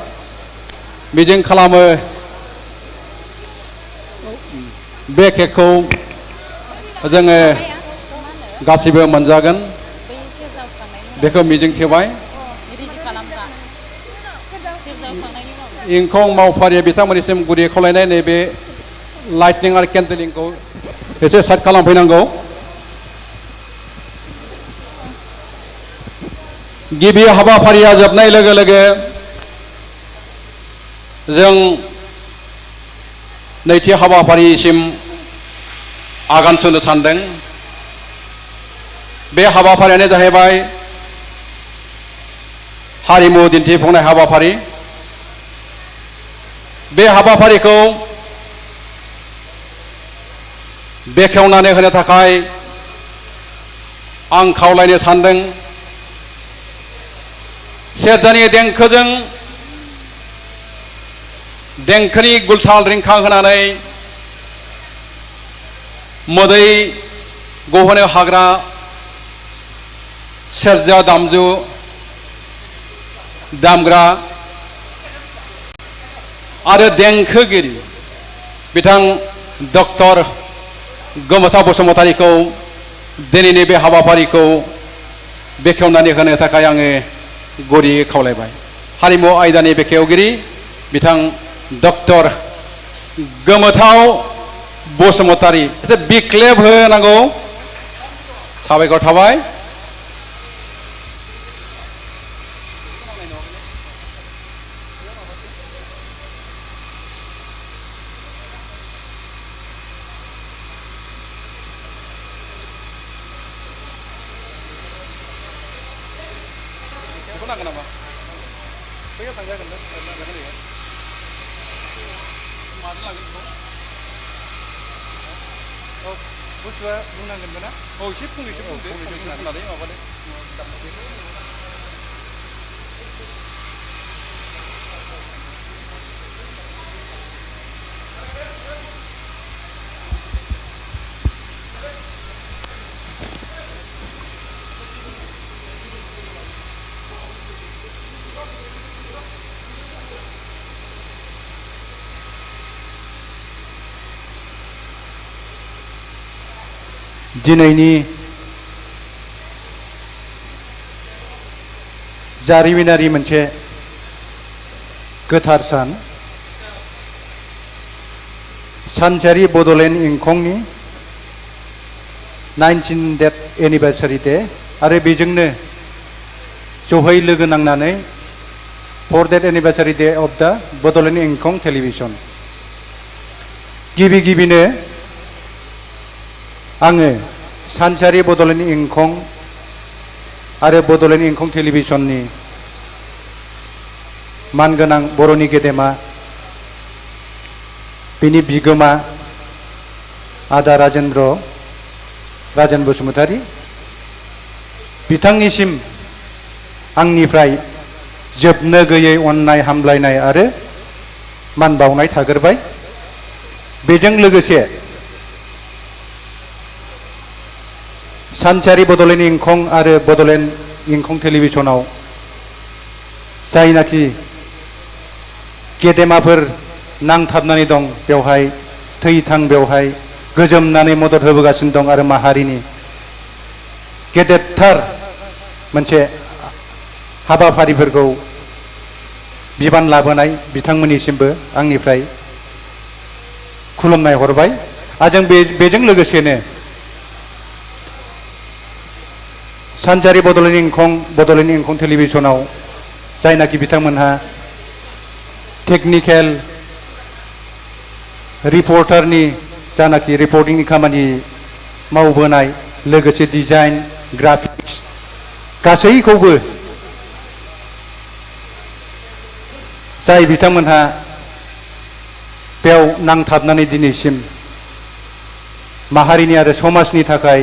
E: मिजिं खालामो बे केकखौ जोङो गासिबो मोनजागोन बेखौ मिजिं थिबाय इंखं मावफारिया बिथांमोननिसिम गुदि खावलायनाय नैबे लाइटनिं आरो केन्डेलिंखौ एसे साइड खालामफैनांगौ गिबि हाबाफारिया जोबनाय लोगो लोगो जों नैथि हाबाफारिसिम आगान सुरनो सानदों बे हाबाफारियानो जाहैबाय हारिमु दिन्थिफुंनाय हाबाफारि। बे हाबाफारिखौ बेखेवनानै होनो थाखाय आं खावलायनो सानदों सेरजानि देंखोजों देंखोनि गुलथाल रिंखां होनानै मोदै गहोनो हाग्रा सेरजा दामजु दामग्रा आरो देंखोगिरि बिथां डक्टर गोमोथाव बसुमतारीखौ दिनैनि बे हाबाफारिखौ बेखेवनानै होनो थाखाय आङो गुरैयै खावलायबाय। हारिमु आयदानि बेखेवगिरि बिथां डक्टर गोमोथाव बसुमतारी एसे बिक्लेब होनांगौ। साबायखर थाबाय। बुस्थुआ बुंनांगोन ना? एसे फंनैसो बुंनानै माबादो।
A: दिनैनि जारिमिनारि मोनसे गोथार सान सानजारि बड'लेण्ड इंखंनि 19th डेथ एनिभार्सारि डे आरो बेजोंनो जहै लोगो नांनानै 4th death anniversary day of द बड'लेण्ड इंखं टेलिभिजन। गिबिनो आङो सानजारि बड'लेण्ड इंखं आरो बड'लेण्ड इंखं टेलिभिजननि मानगोनां बर'नि गेदेमा बिनि बिगोमा आदा राजेन बसुमतारी बिथांनिसिम आंनिफ्राय जोबनो गैयै अननाय हामलायनाय आरो मान बावनाय थागोरबाय। बेजों लोगोसे सानजारि बड'लेण्ड इंखं आरो बड'लेण्ड इंखं टेलिभिजनाव जायनाखि गेदेमाफोर नांथाबनानै दं बेवहाय थैथां बेवहाय गोजोमनानै मदद होबोगासिनो दं आरो माहारिनि गेदेरथार मोनसे हाबाफारिफोरखौ बिबान लाबोनाय बिथांमोननिसिमबो आंनिफ्राय खुलुमनाय हरबाय। आरो बेजों लोगोसेनो सानजारि बड'लेण्ड इंखं टेलिभिजनाव जायनाखि बिथांमोनहा टेक्निकेल रिपर्टारनि जानाखि रिपर्टिंनि खामानि मावबोनाय लोगोसे डिजाइन ग्राफिक्स गासैखौबो जाय बिथांमोनहा बेयाव नांथाबनानै दिनैसिम माहारिनि आरो समाजनि थाखाय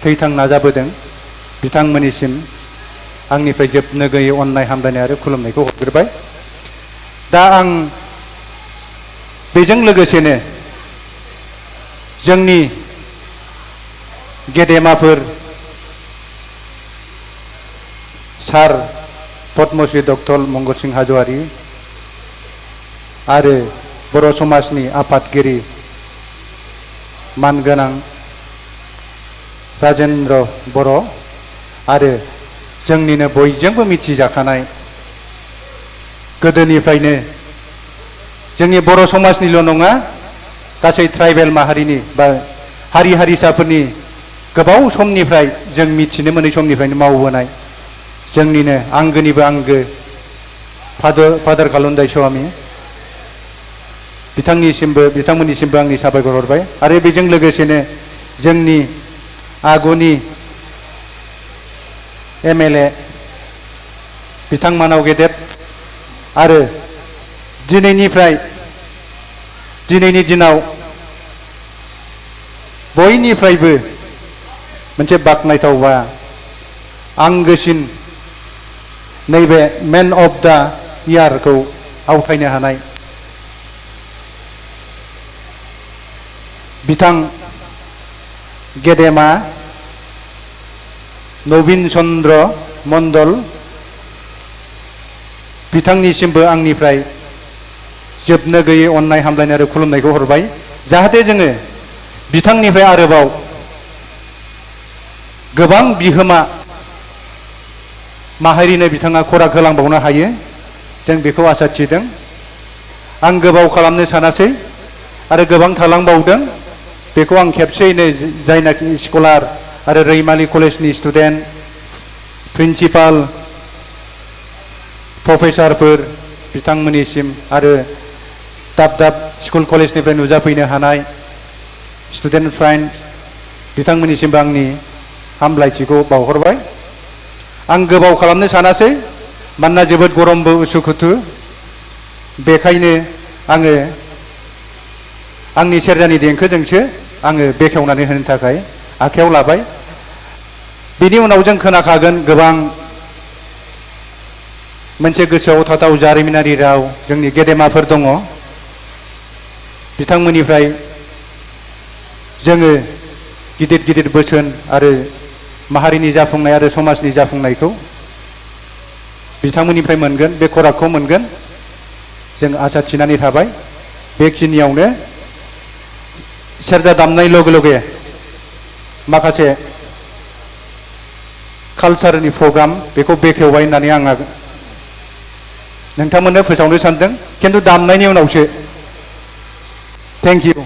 A: थैथां नाजाबोदों बिथांमोननिसिम आंनिफ्राय जोबनो गैयै अननाय हामलायनाय आरो खुलुमनायखौ हरग्रोबाय। दा आं बेजों लोगोसेनो जोंनि गेदेमाफोर सार पद्मश्री डक्टर मंगल सिंह हाज'वारी आरो बर' समाजनि आफादगिरि मानगोनां राजेन्द्र बर' आरो जोंनिनो बयजोंबो मिथिजाखानाय गोदोनिफ्रायनो जोंनि बर' समाजनिल' नङा गासै ट्राइबेल माहारिनि बा हारि हारिसाफोरनि गोबाव समनिफ्राय जों मिथिनो मोनै समनिफ्रायनो मावबोनाय जोंनिनो आंगोनिबो आंगो फादार कालुन्दाय स्वामी बिथांमोननिसिमबो आंनि साबायखर हरबाय। आरो बेजों लोगोसेनो जोंनि आगुनि MLA बिथांमोनाव गेदेर आरो दिनैनि दिनाव बयनिफ्रायबो मोनसे बाख्नायथाव बा आंगोसिन नैबे मेन अफ दा इयारखौ आवथायनो हानाय बिथां गेदेमा नवीन चन्द्र मण्डल बिथांनिसिमबो आंनिफ्राय जोबनो गैयै अननाय हामलायनाय आरो खुलुमनायखौ हरबाय जाहाथे जोङो बिथांनिफ्राय आरोबाव गोबां बिहोमा माहारिनो बिथाङा खराग होलांबावनो हायो जों बेखौ आसा थिदों आं गोबाव खालामनो सानासै आरो गोबां थालांबावदों बेखौ आं खेबसेयैनो जायनाखि स्कलार आरो रैमालि कलेजनि स्टुडेन्ट प्रिन्सिपाल प्रफेसारफोर बिथांमोननिसिम आरो दाब दाब स्कुल कलेजनिफ्राय नुजाफैनो हानाय स्टुडेन्ट फ्रेन्ड बिथांमोननिसिमबो आंनि हामलायथिखौ बावहरबाय आं गोबाव खालामनो सानासै मानोना जोबोद गरमबो उसुखुथु बेखायनो आङो आंनि सेरजानि देंखोजोंसो आङो बेखेवनानै होनो थाखाय आखायाव लाबाय बिनि उनाव जों खोनाखागोन गोबां मोनसे गोसोआव थाथाव जारिमिनारि राव जोंनि गेदेमाफोर दङ बिथांमोननिफ्राय जोङो गिदिर गिदिर बोसोन आरो माहारिनि जाफुंनाय आरो समाजनि जाफुंनायखौ बिथांमोननिफ्राय मोनगोन बे खरागखौ मोनगोन जों आसा थिनानै थाबाय बेखिनियावनो सेरजा दामनाय लगे लगे माखासे कालचारनि प्रग्राम बेखौ बेखेवबाय होननानै आं नोंथांमोननो फोसावनो सानदों खिन्थु दामनायनि उनावसो थेंक इउ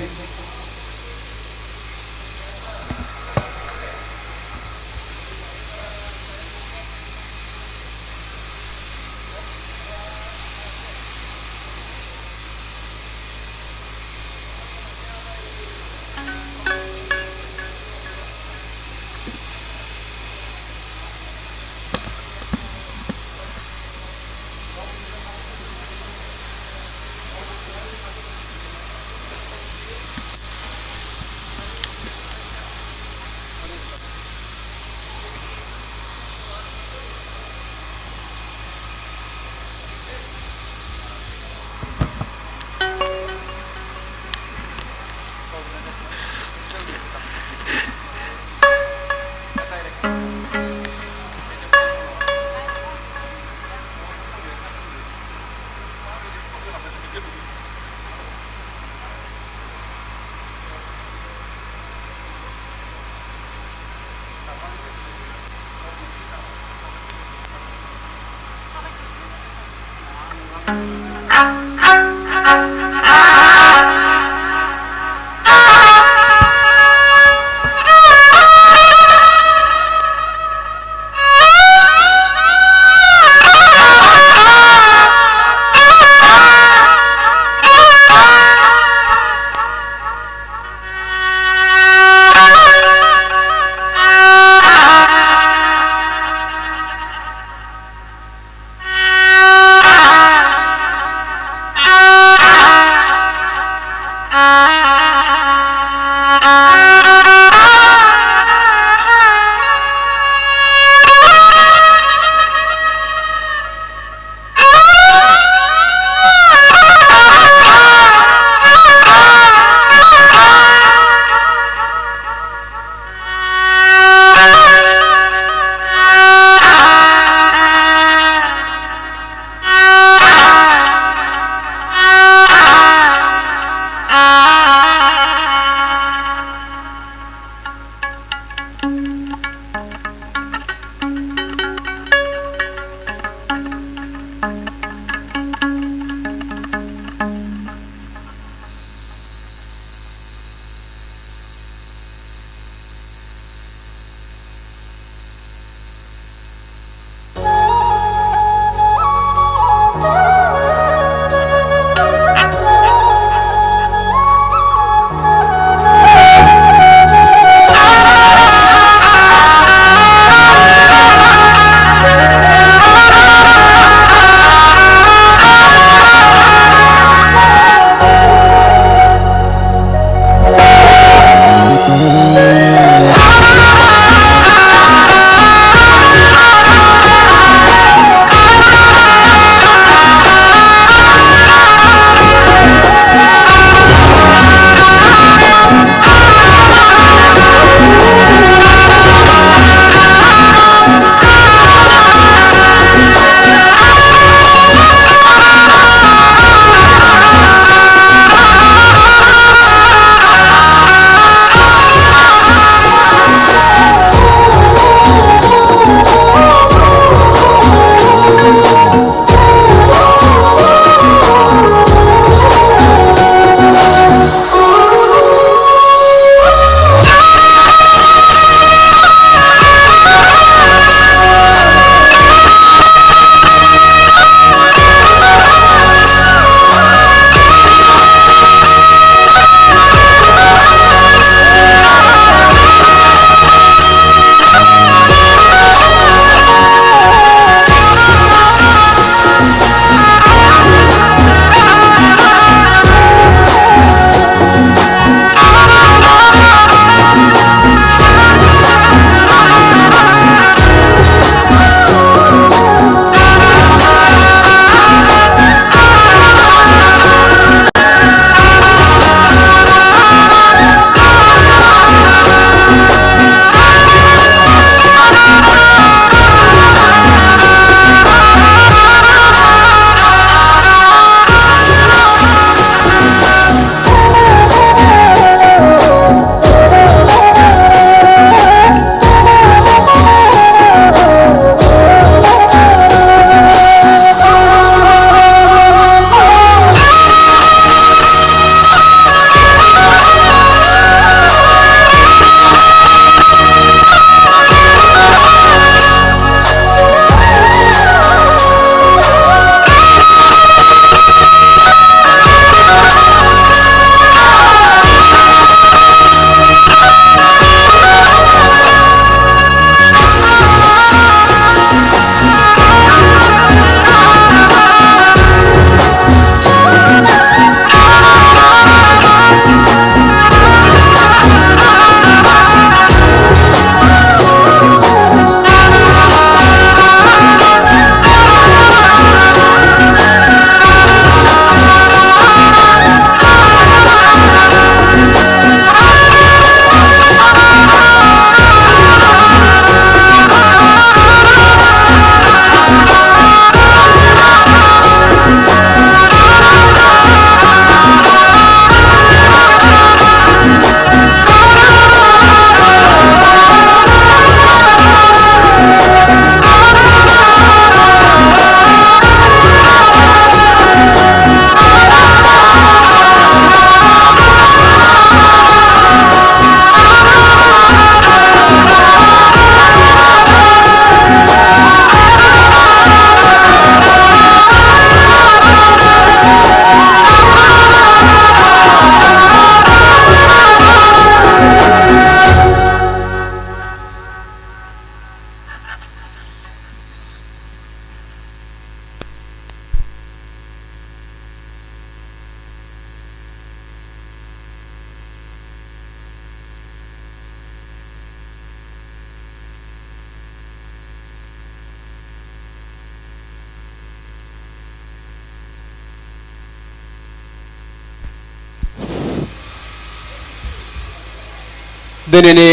E: दिनैनि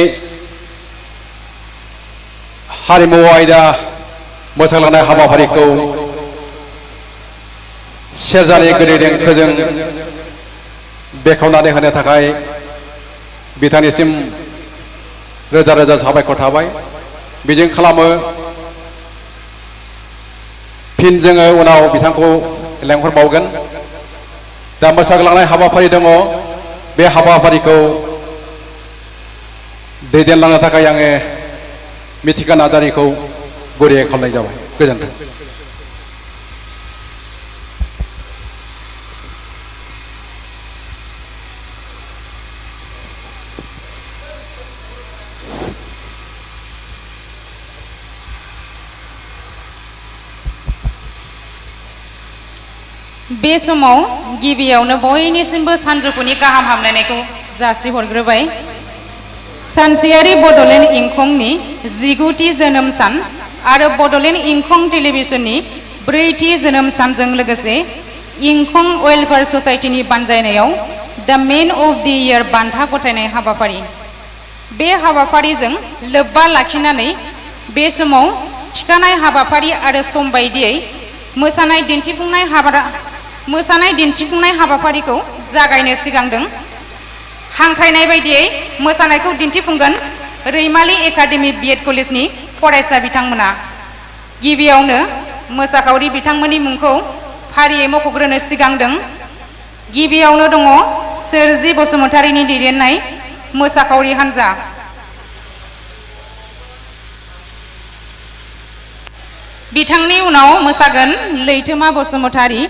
E: हारिमु आयदा मोसालांनाय हाबाफारिखौ सेरजानि गोदै देंखोजों बेखेवनानै होनो थाखाय बिथांनिसिम रोजा रोजा साबायखर थाबाय। बिजों खालामो फिन जोङो उनाव बिथांखौ लेंहरबावगोन। दा मोसाग्लांनाय हाबाफारि दङ, बे हाबाफारिखौ दैदेनलांनो थाखाय आङो मिथिका नार्जारिखौ गुरैयै खावलायनाय जाबाय। गोजोन्थों।
F: बे समाव गिबियावनो बयनिसिमबो सानजौफुनि गाहाम हामलायनायखौ जासिहरग्रोबाय। सानसेयारि बड'लेण्ड इंखंनि 19थि जोनोम सान आरो बड'लेण्ड इंखं टेलिभिजननि 4थि जोनोम सानजों लोगोसे इंखं वेलफेयार ससाइटिनि बानजायनायाव द मेन अफ दि इयार बान्था गथायनाय हाबाफारि। बे हाबाफारिजों लोब्बा लाखिनानै बे समाव थिखानाय हाबाफारि आरो सम बायदियै मोसानाय दिन्थिफुंनाय हाबाफारिखौ जागायनो सिगांदों। हांख्रायनाय बायदियै मोसानायखौ दिन्थिफुंगोन रैमालि एकाडेमि बिएड कलेजनि फरायसा बिथांमोना। गिबियावनो मोसाखावरि बिथांमोननि मुंखौ फारियै मख'ग्रोनो सिगांदों। गिबियावनो दङ सोरजि बसुमतारीनि दैदेननाय मोसाखावरि हान्जा। बिथांनि उनाव मोसागोन लैथोमा बसुमतारी,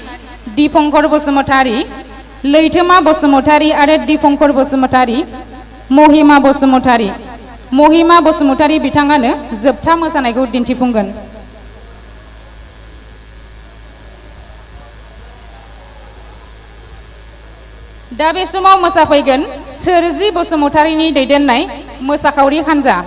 F: दिपंकर बसुमतारी, लैथोमा बसुमतारी आरो दिपंकर बसुमतारी, महिमा बसुमतारी। महिमा बसुमतारी बिथाङानो जोबथा मोसानायखौ दिन्थिफुंगोन। दा बे समाव मोसाफैगोन सोरजि बसुमतारीनि दैदेननाय मोसाखावरि हान्जा।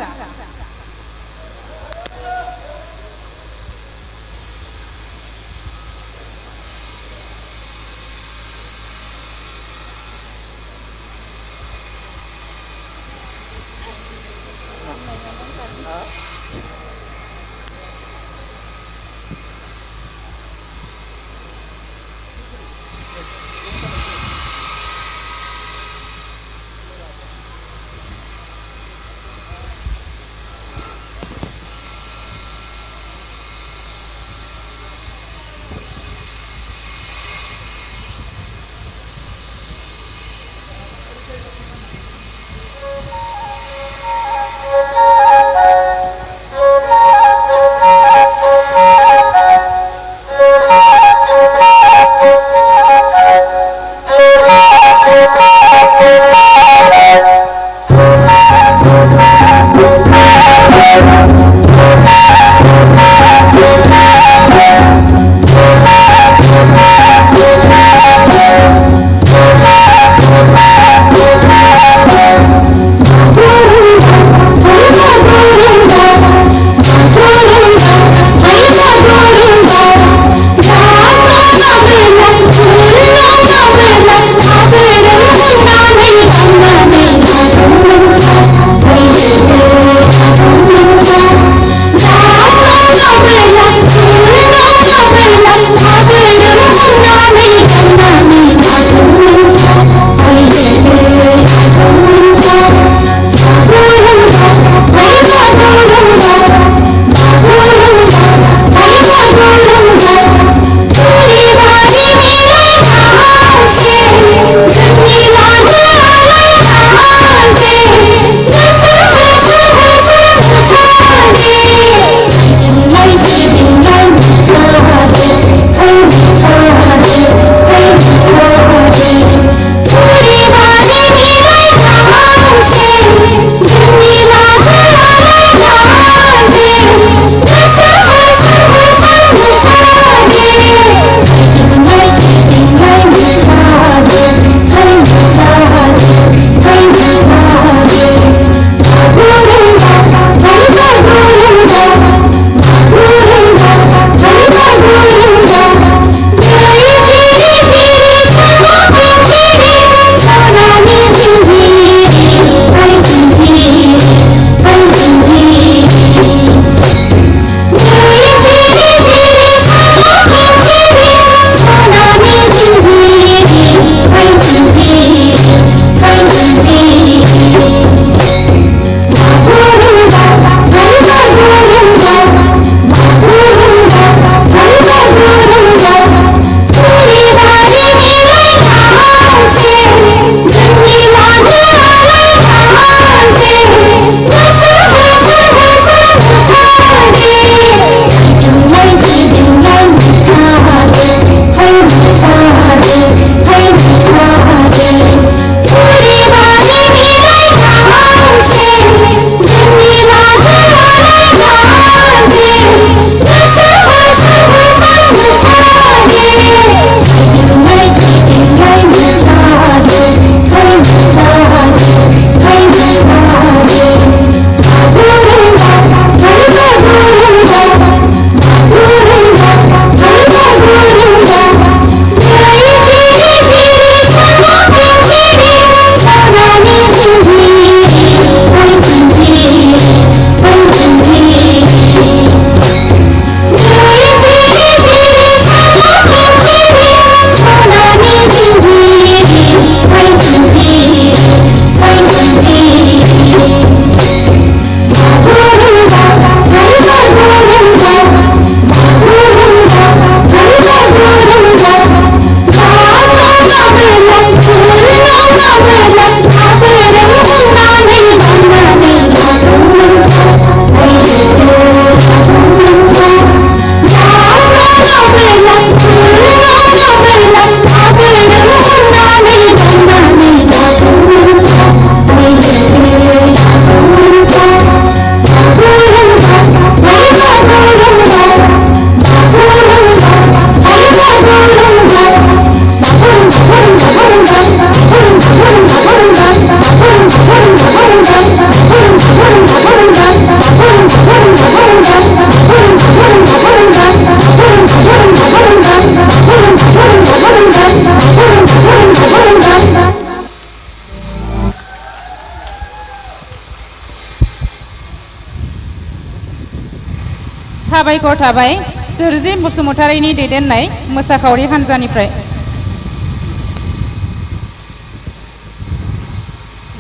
F: साबायखर थाबाय सोरजि बसुमतारीनि दैदेननाय मोसाखावरि हान्जानिफ्राय।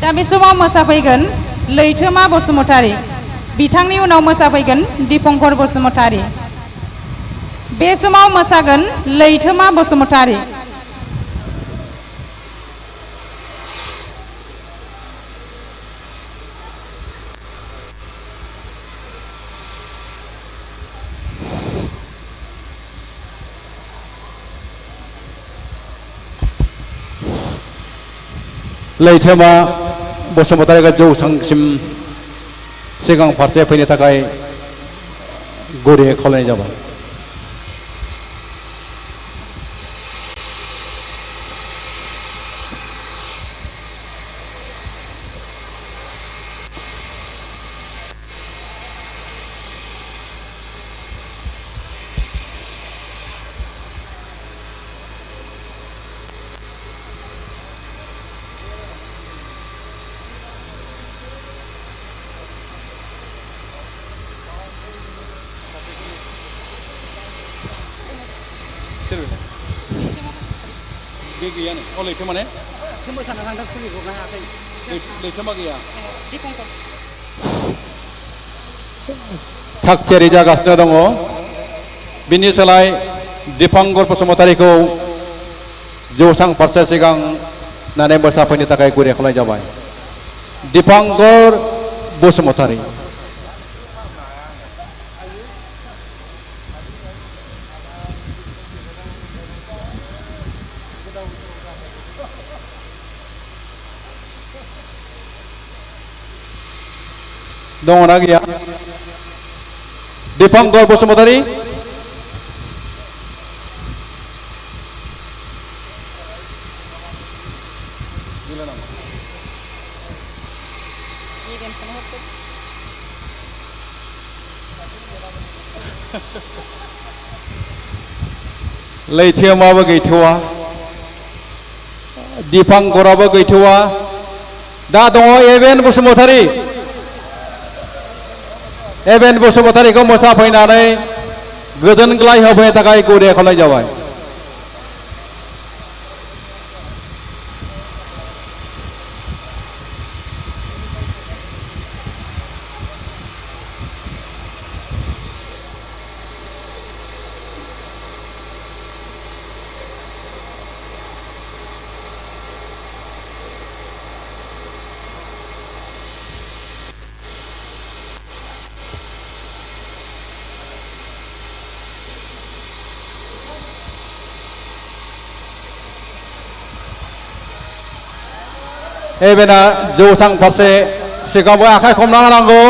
F: दा बे समाव मोसाफैगोन लैथोमा बसुमतारी, बिथांनि उनाव मोसाफैगोन दिपंकर बसुमतारी। बे समाव मोसागोन लैथोमा बसुमतारी।
E: लैथोमा बसुमतारीखौ जौसांसिम सिगां फारसे फैनो थाखाय गुरैयै खावलायनाय जाबाय। बे गैयानो अ लैथो माने मोसानो थांदों खुलिखौ हायाखै लैथोमा गैया थाग थियारि जागासिनो दङ। बिनि सोलाय दिपंकर बसुमतारीखौ जौसां फारसे सिगां नानै मोसाफैनो थाखाय गुरै खावलायनाय जाबाय। दिपंकर बसुमतारी। दङना गैया दिपंकर बसुमतारी? लैथोमाबो गैथ'वा, दिपंकराबो गैथ'वा, दा दङ एबेन बसुमतारी। एबेन बसुमतारीखौ मोसाफैनानै गोजोनग्लाय होफैनो थाखाय गुरै खावलायनाय जाबाय। एबेना जौसां फारसे सिगाङावबो आखाइ खमना होनांगौ।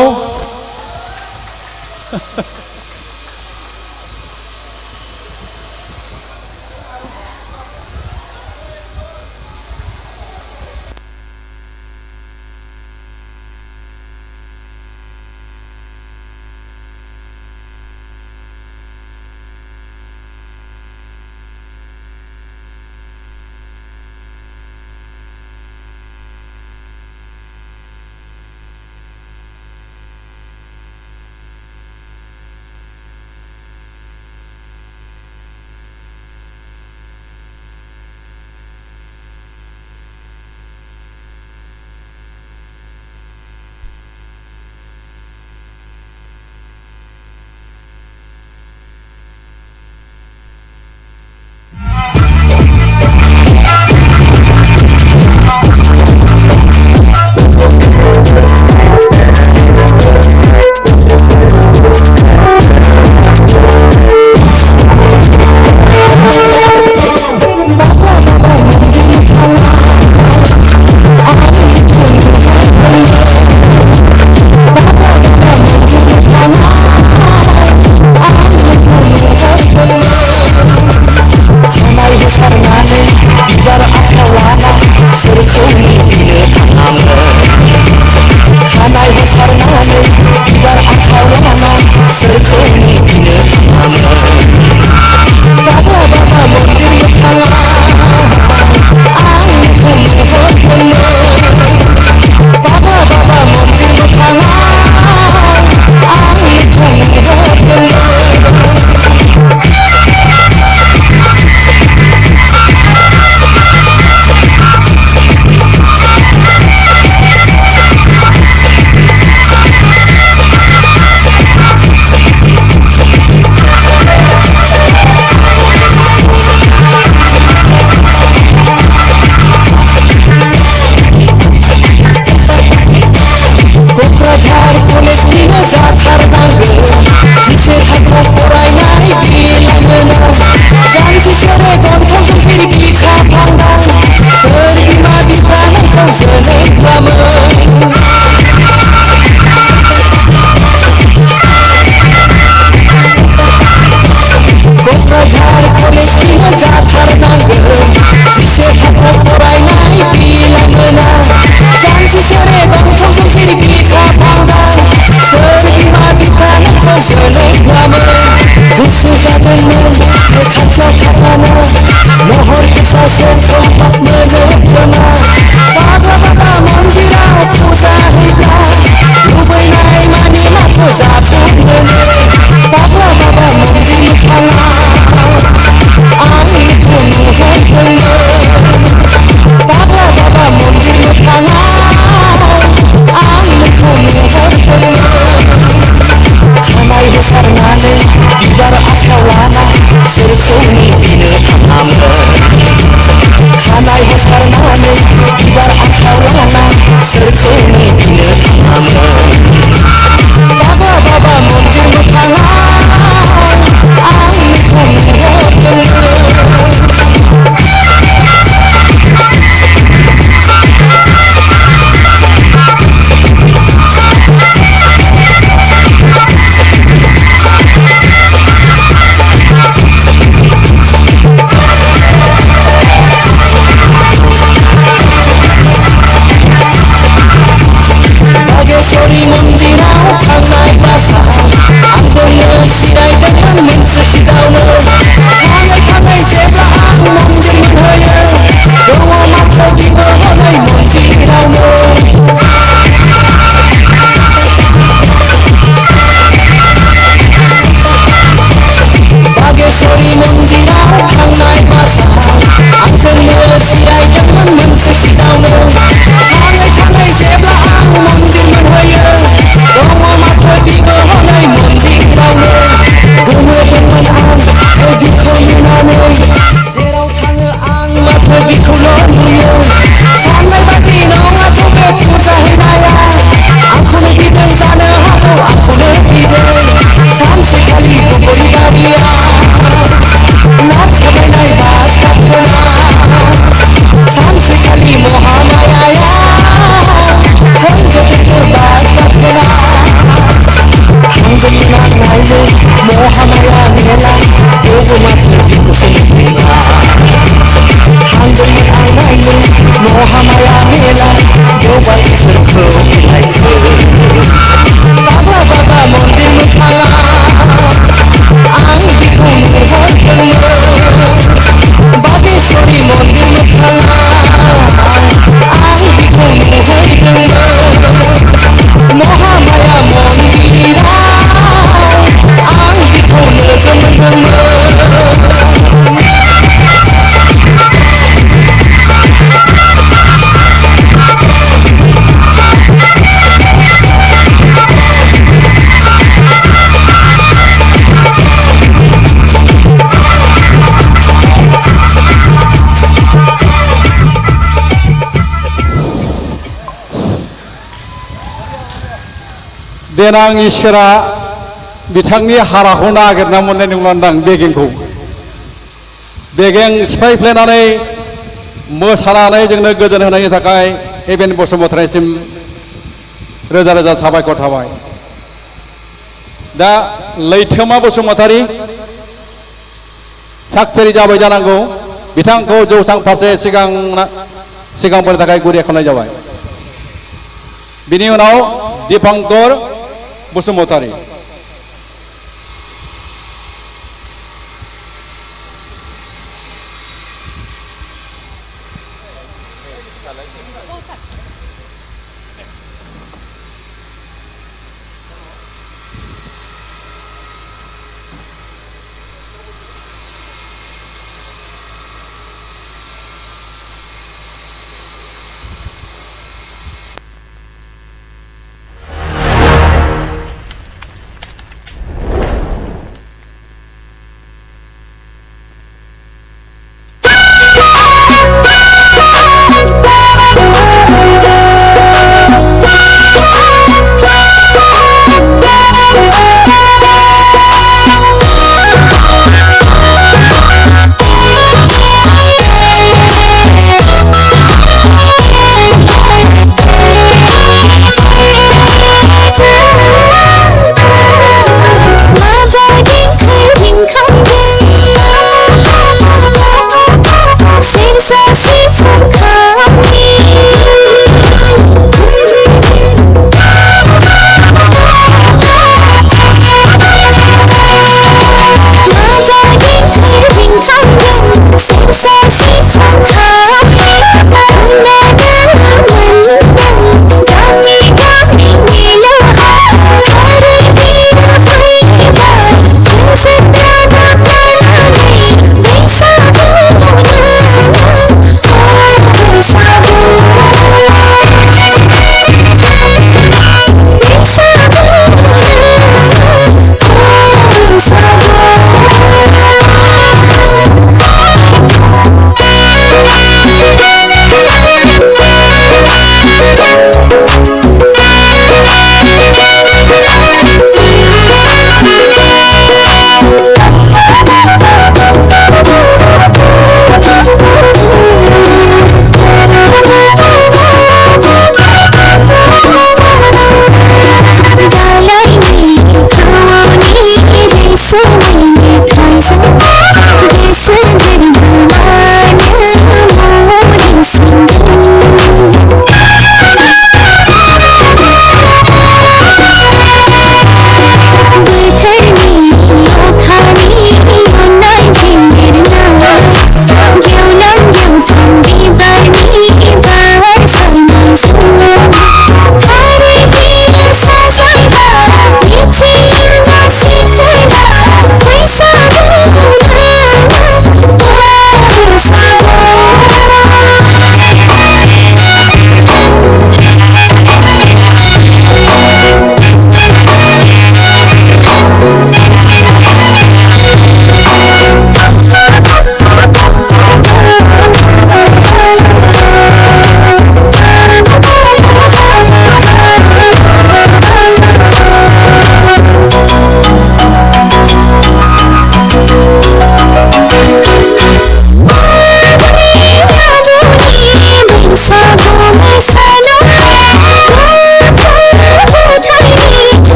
E: देनां इसोरा बिथांनि हाराखौ नागिरना मोननाय नंलांदां बेगेंखौ बेगें सिफायफ्लेनानै मोसानानै जोंनो गोजोन होनायनि थाखाय एबेन बसुमतारीसिम रोजा रोजा साबायखर थाबाय। दा लैथोमा बसुमतारी साक्सेरि जाबाय जानांगौ बिथांखौ जौसां फारसे सिगांफोरनि थाखाय गुरै खालामनाय जाबाय। बिनि उनाव दीपंकर बसुमतारी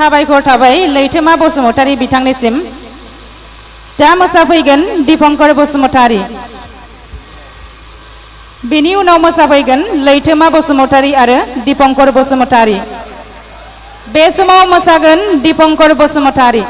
F: साबायखर थाबाय लैथोमा बसुमतारी बिथांनिसिम दा मोसाफैगोन दीपंकर बसुमतारी बिनि उनाव मोसाफैगोन लैथोमा बसुमतारी आरो दीपंकर बसुमतारी बे समाव मोसागोन दीपंकर बसुमतारी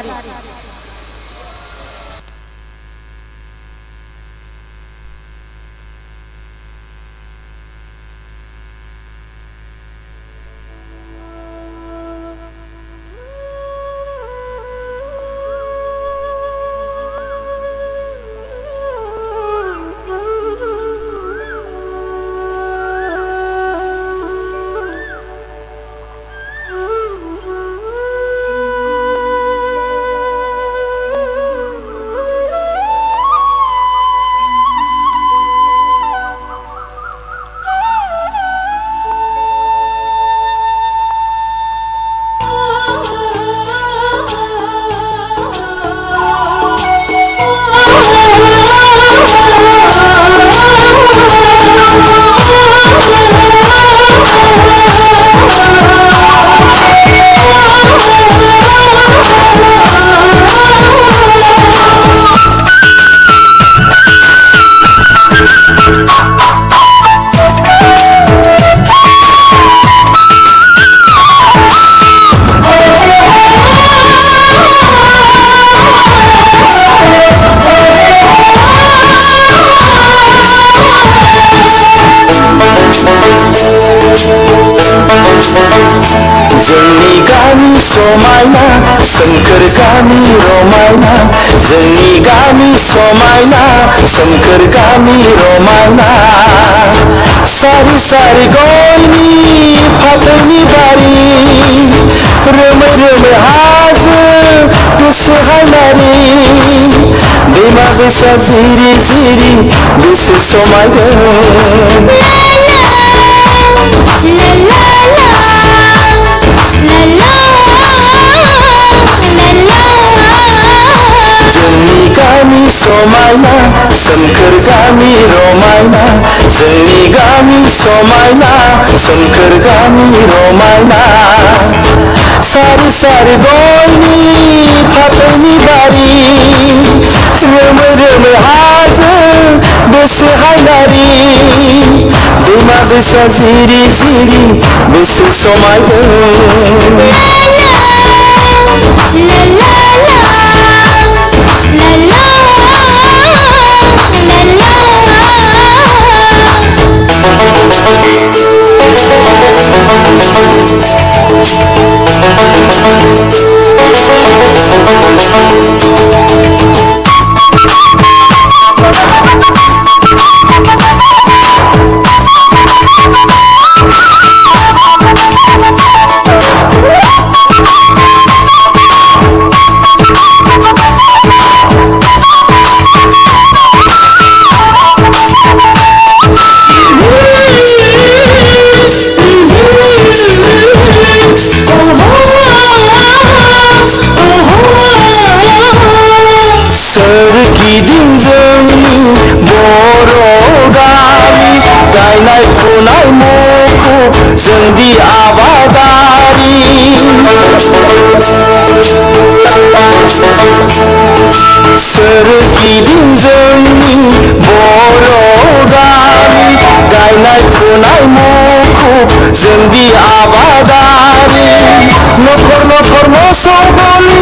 G: जोंनि गामि समायना सोमखोर गामि रमायना जोंनि गामि समायना सोमखोर गामि रमायना सारि सारि गयनि फाथैनि बारि रोमै रोमै हाजो गोसो हायनारि दैमा दैसा जिरि जिरि बेसे समायगोन जोंनि गामि समायना सोमखोर गामि रमायना जोंनि गामि समायना सोमखोर गामि रमायना सारि सारि गयनि फाथैनि बारि रोमै रोमै हाजो बेसे हायनारि दैमा दैसा जिरि जिरि बेसे समायगोन सोरगिदिं जोंनि बर' गामि गायनाय फुनाय मुखुब जोंदि आबादारि सोरगिदिं जोंनि बर' गामि गायनाय फुनाय मुखुब जोंदि आबादारि नखर नखर मोसौ गलि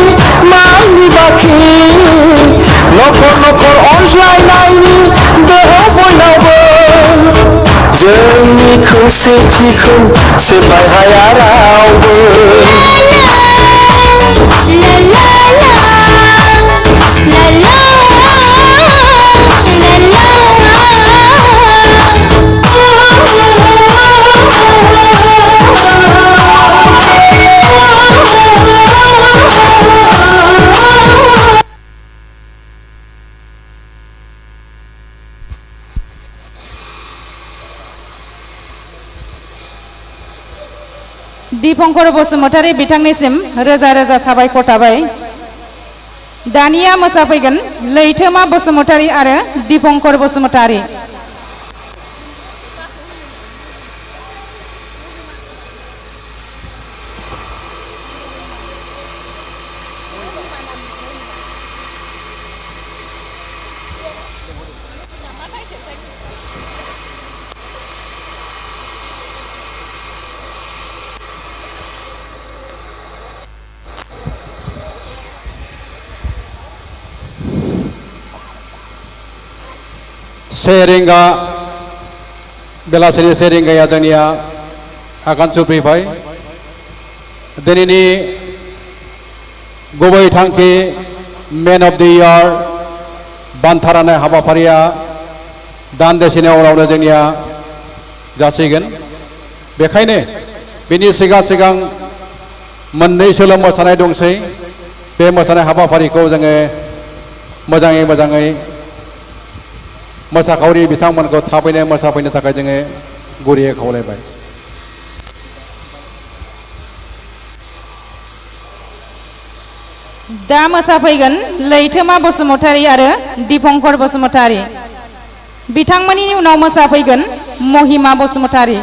G: माइनि बाख्रि नखर नखर अनज्लायनायनि दोहौ बयनावबो जोंनि खौसेथिखौ सेफाय हाया रावबो
F: दीपंकर बसुमतारी बिथांनिसिम रोजा रोजा साबायखर थाबाय दानिया मोसाफैगोन लैथोमा बसुमतारी आरो दीपंकर बसुमतारी
E: से रिंगा बेलासिनि 1 रिंगाया जोंनिया आगान सुरफैबाय दिनैनि गुबै थांखि मेन अफ द इयार बान्था राननाय हाबाफारिया दान्दिसेनि उनावनो जोंनिया जासिगोन बेखायनो बिनि सिगां मोननैसोल' मोसानाय दंसै बे मोसानाय हाबाफारिखौ जोङो मोजाङै मोसाखावरि बिथांमोनखौ थाबैनो मोसाफैनो थाखाय जोङो गुरैयै खावलायबाय
F: दा मोसाफैगोन लैथोमा बसुमतारी आरो दिपंकर बसुमतारी बिथांमोननि उनाव मोसाफैगोन महिमा बसुमतारी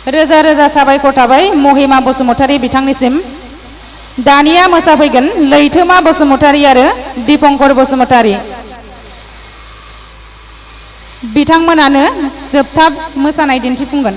F: रोजा रोजा साबायखर थाबाय महिमा बसुमतारी बिथांनिसिम दानिया मोसाफैगोन लैथोमा बसुमतारी आरो दिपंकर बसुमतारी बिथांमोनानो जोबथा मोसानाय दिन्थिफुंगोन।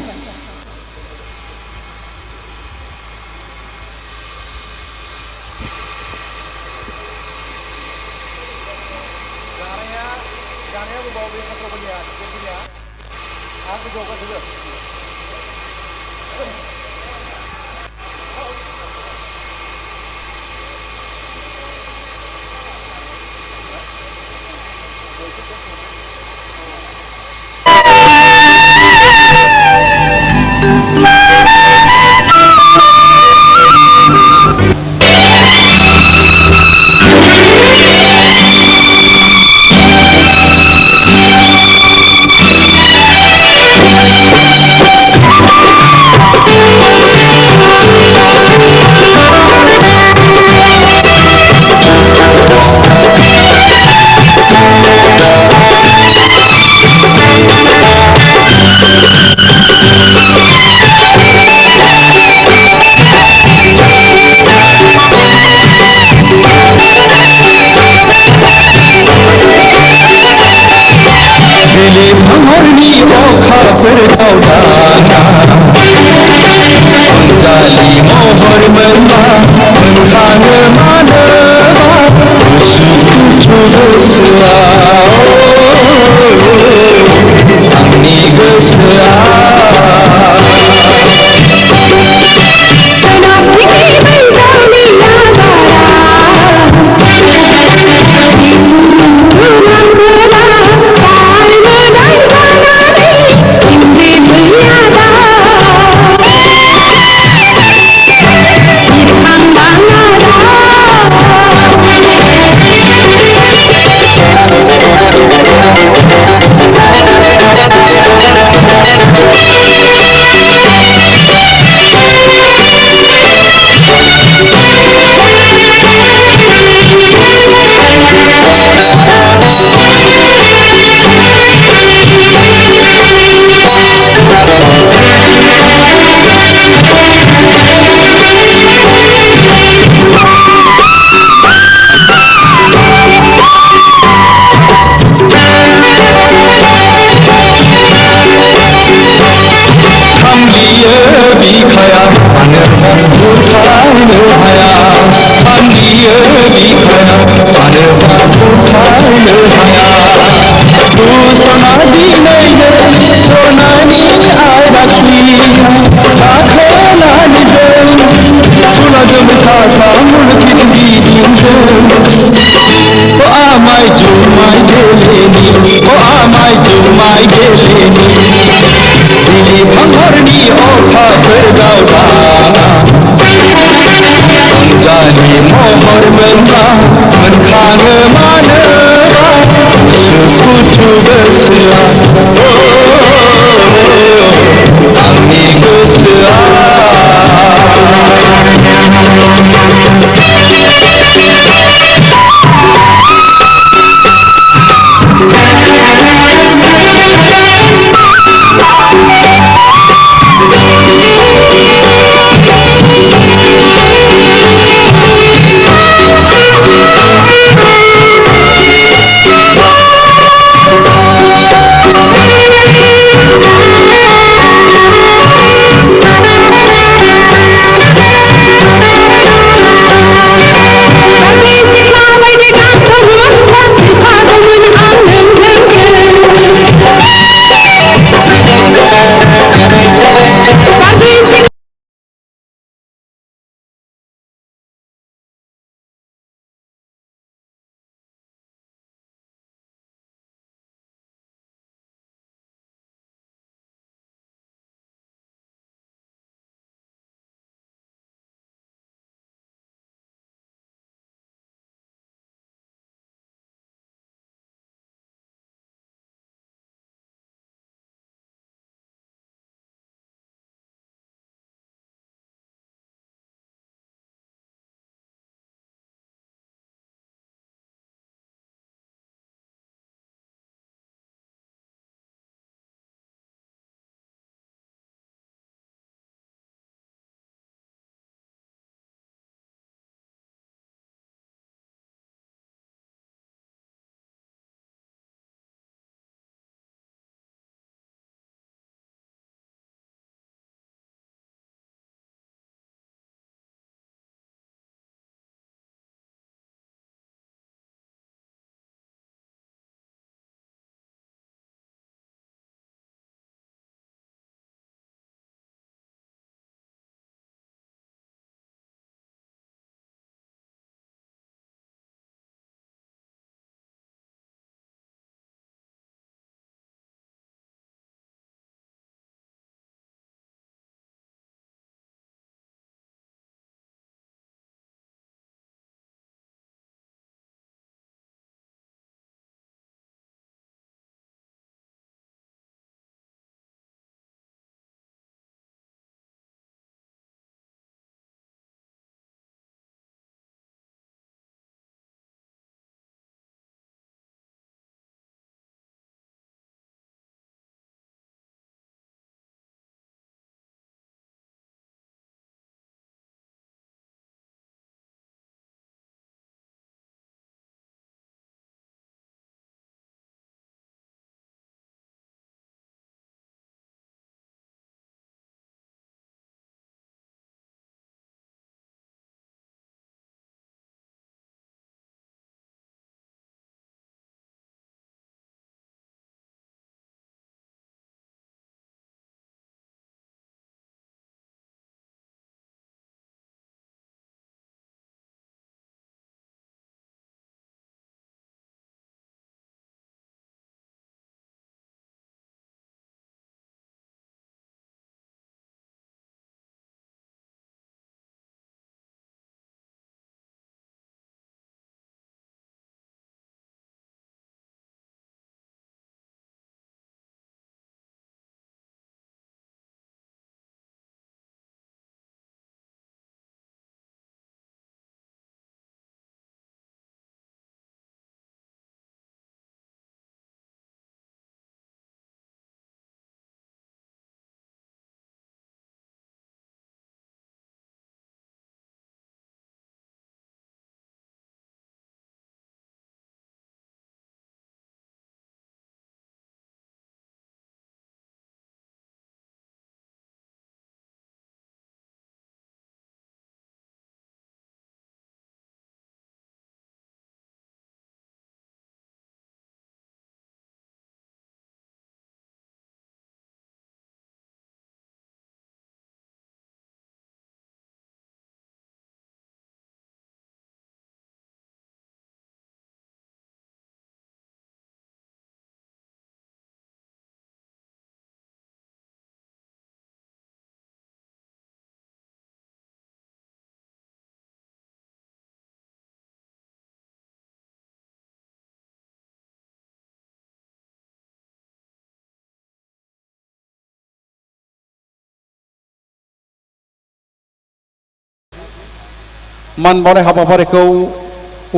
E: मान बावनाय हाबाफारिखौ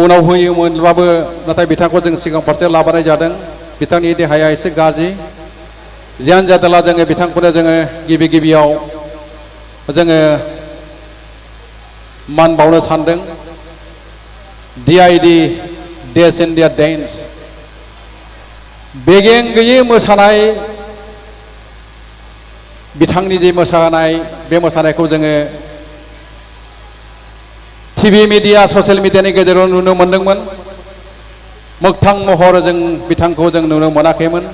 E: उनाव होयोमोनब्लाबो नाथाय बिथांखौ जों सिगां फारसे लाबोनाय जादों बिथांनि देहाया एसे गाज्रि जियानो जादोंला जोङो बिथांखौनो जोङो गिबियाव जोङो मान बावनो सानदों DID Death India Dance बेगें गैयै मोसानाय बिथांनि जे मोसानाय बे मोसानायखौ जोङो टिभि मिडिया ससियेल मिडियानि गेजेराव नुनो मोन्दोंमोन मोगथां महर जों बिथांखौ जों नुनो मोनाखैमोन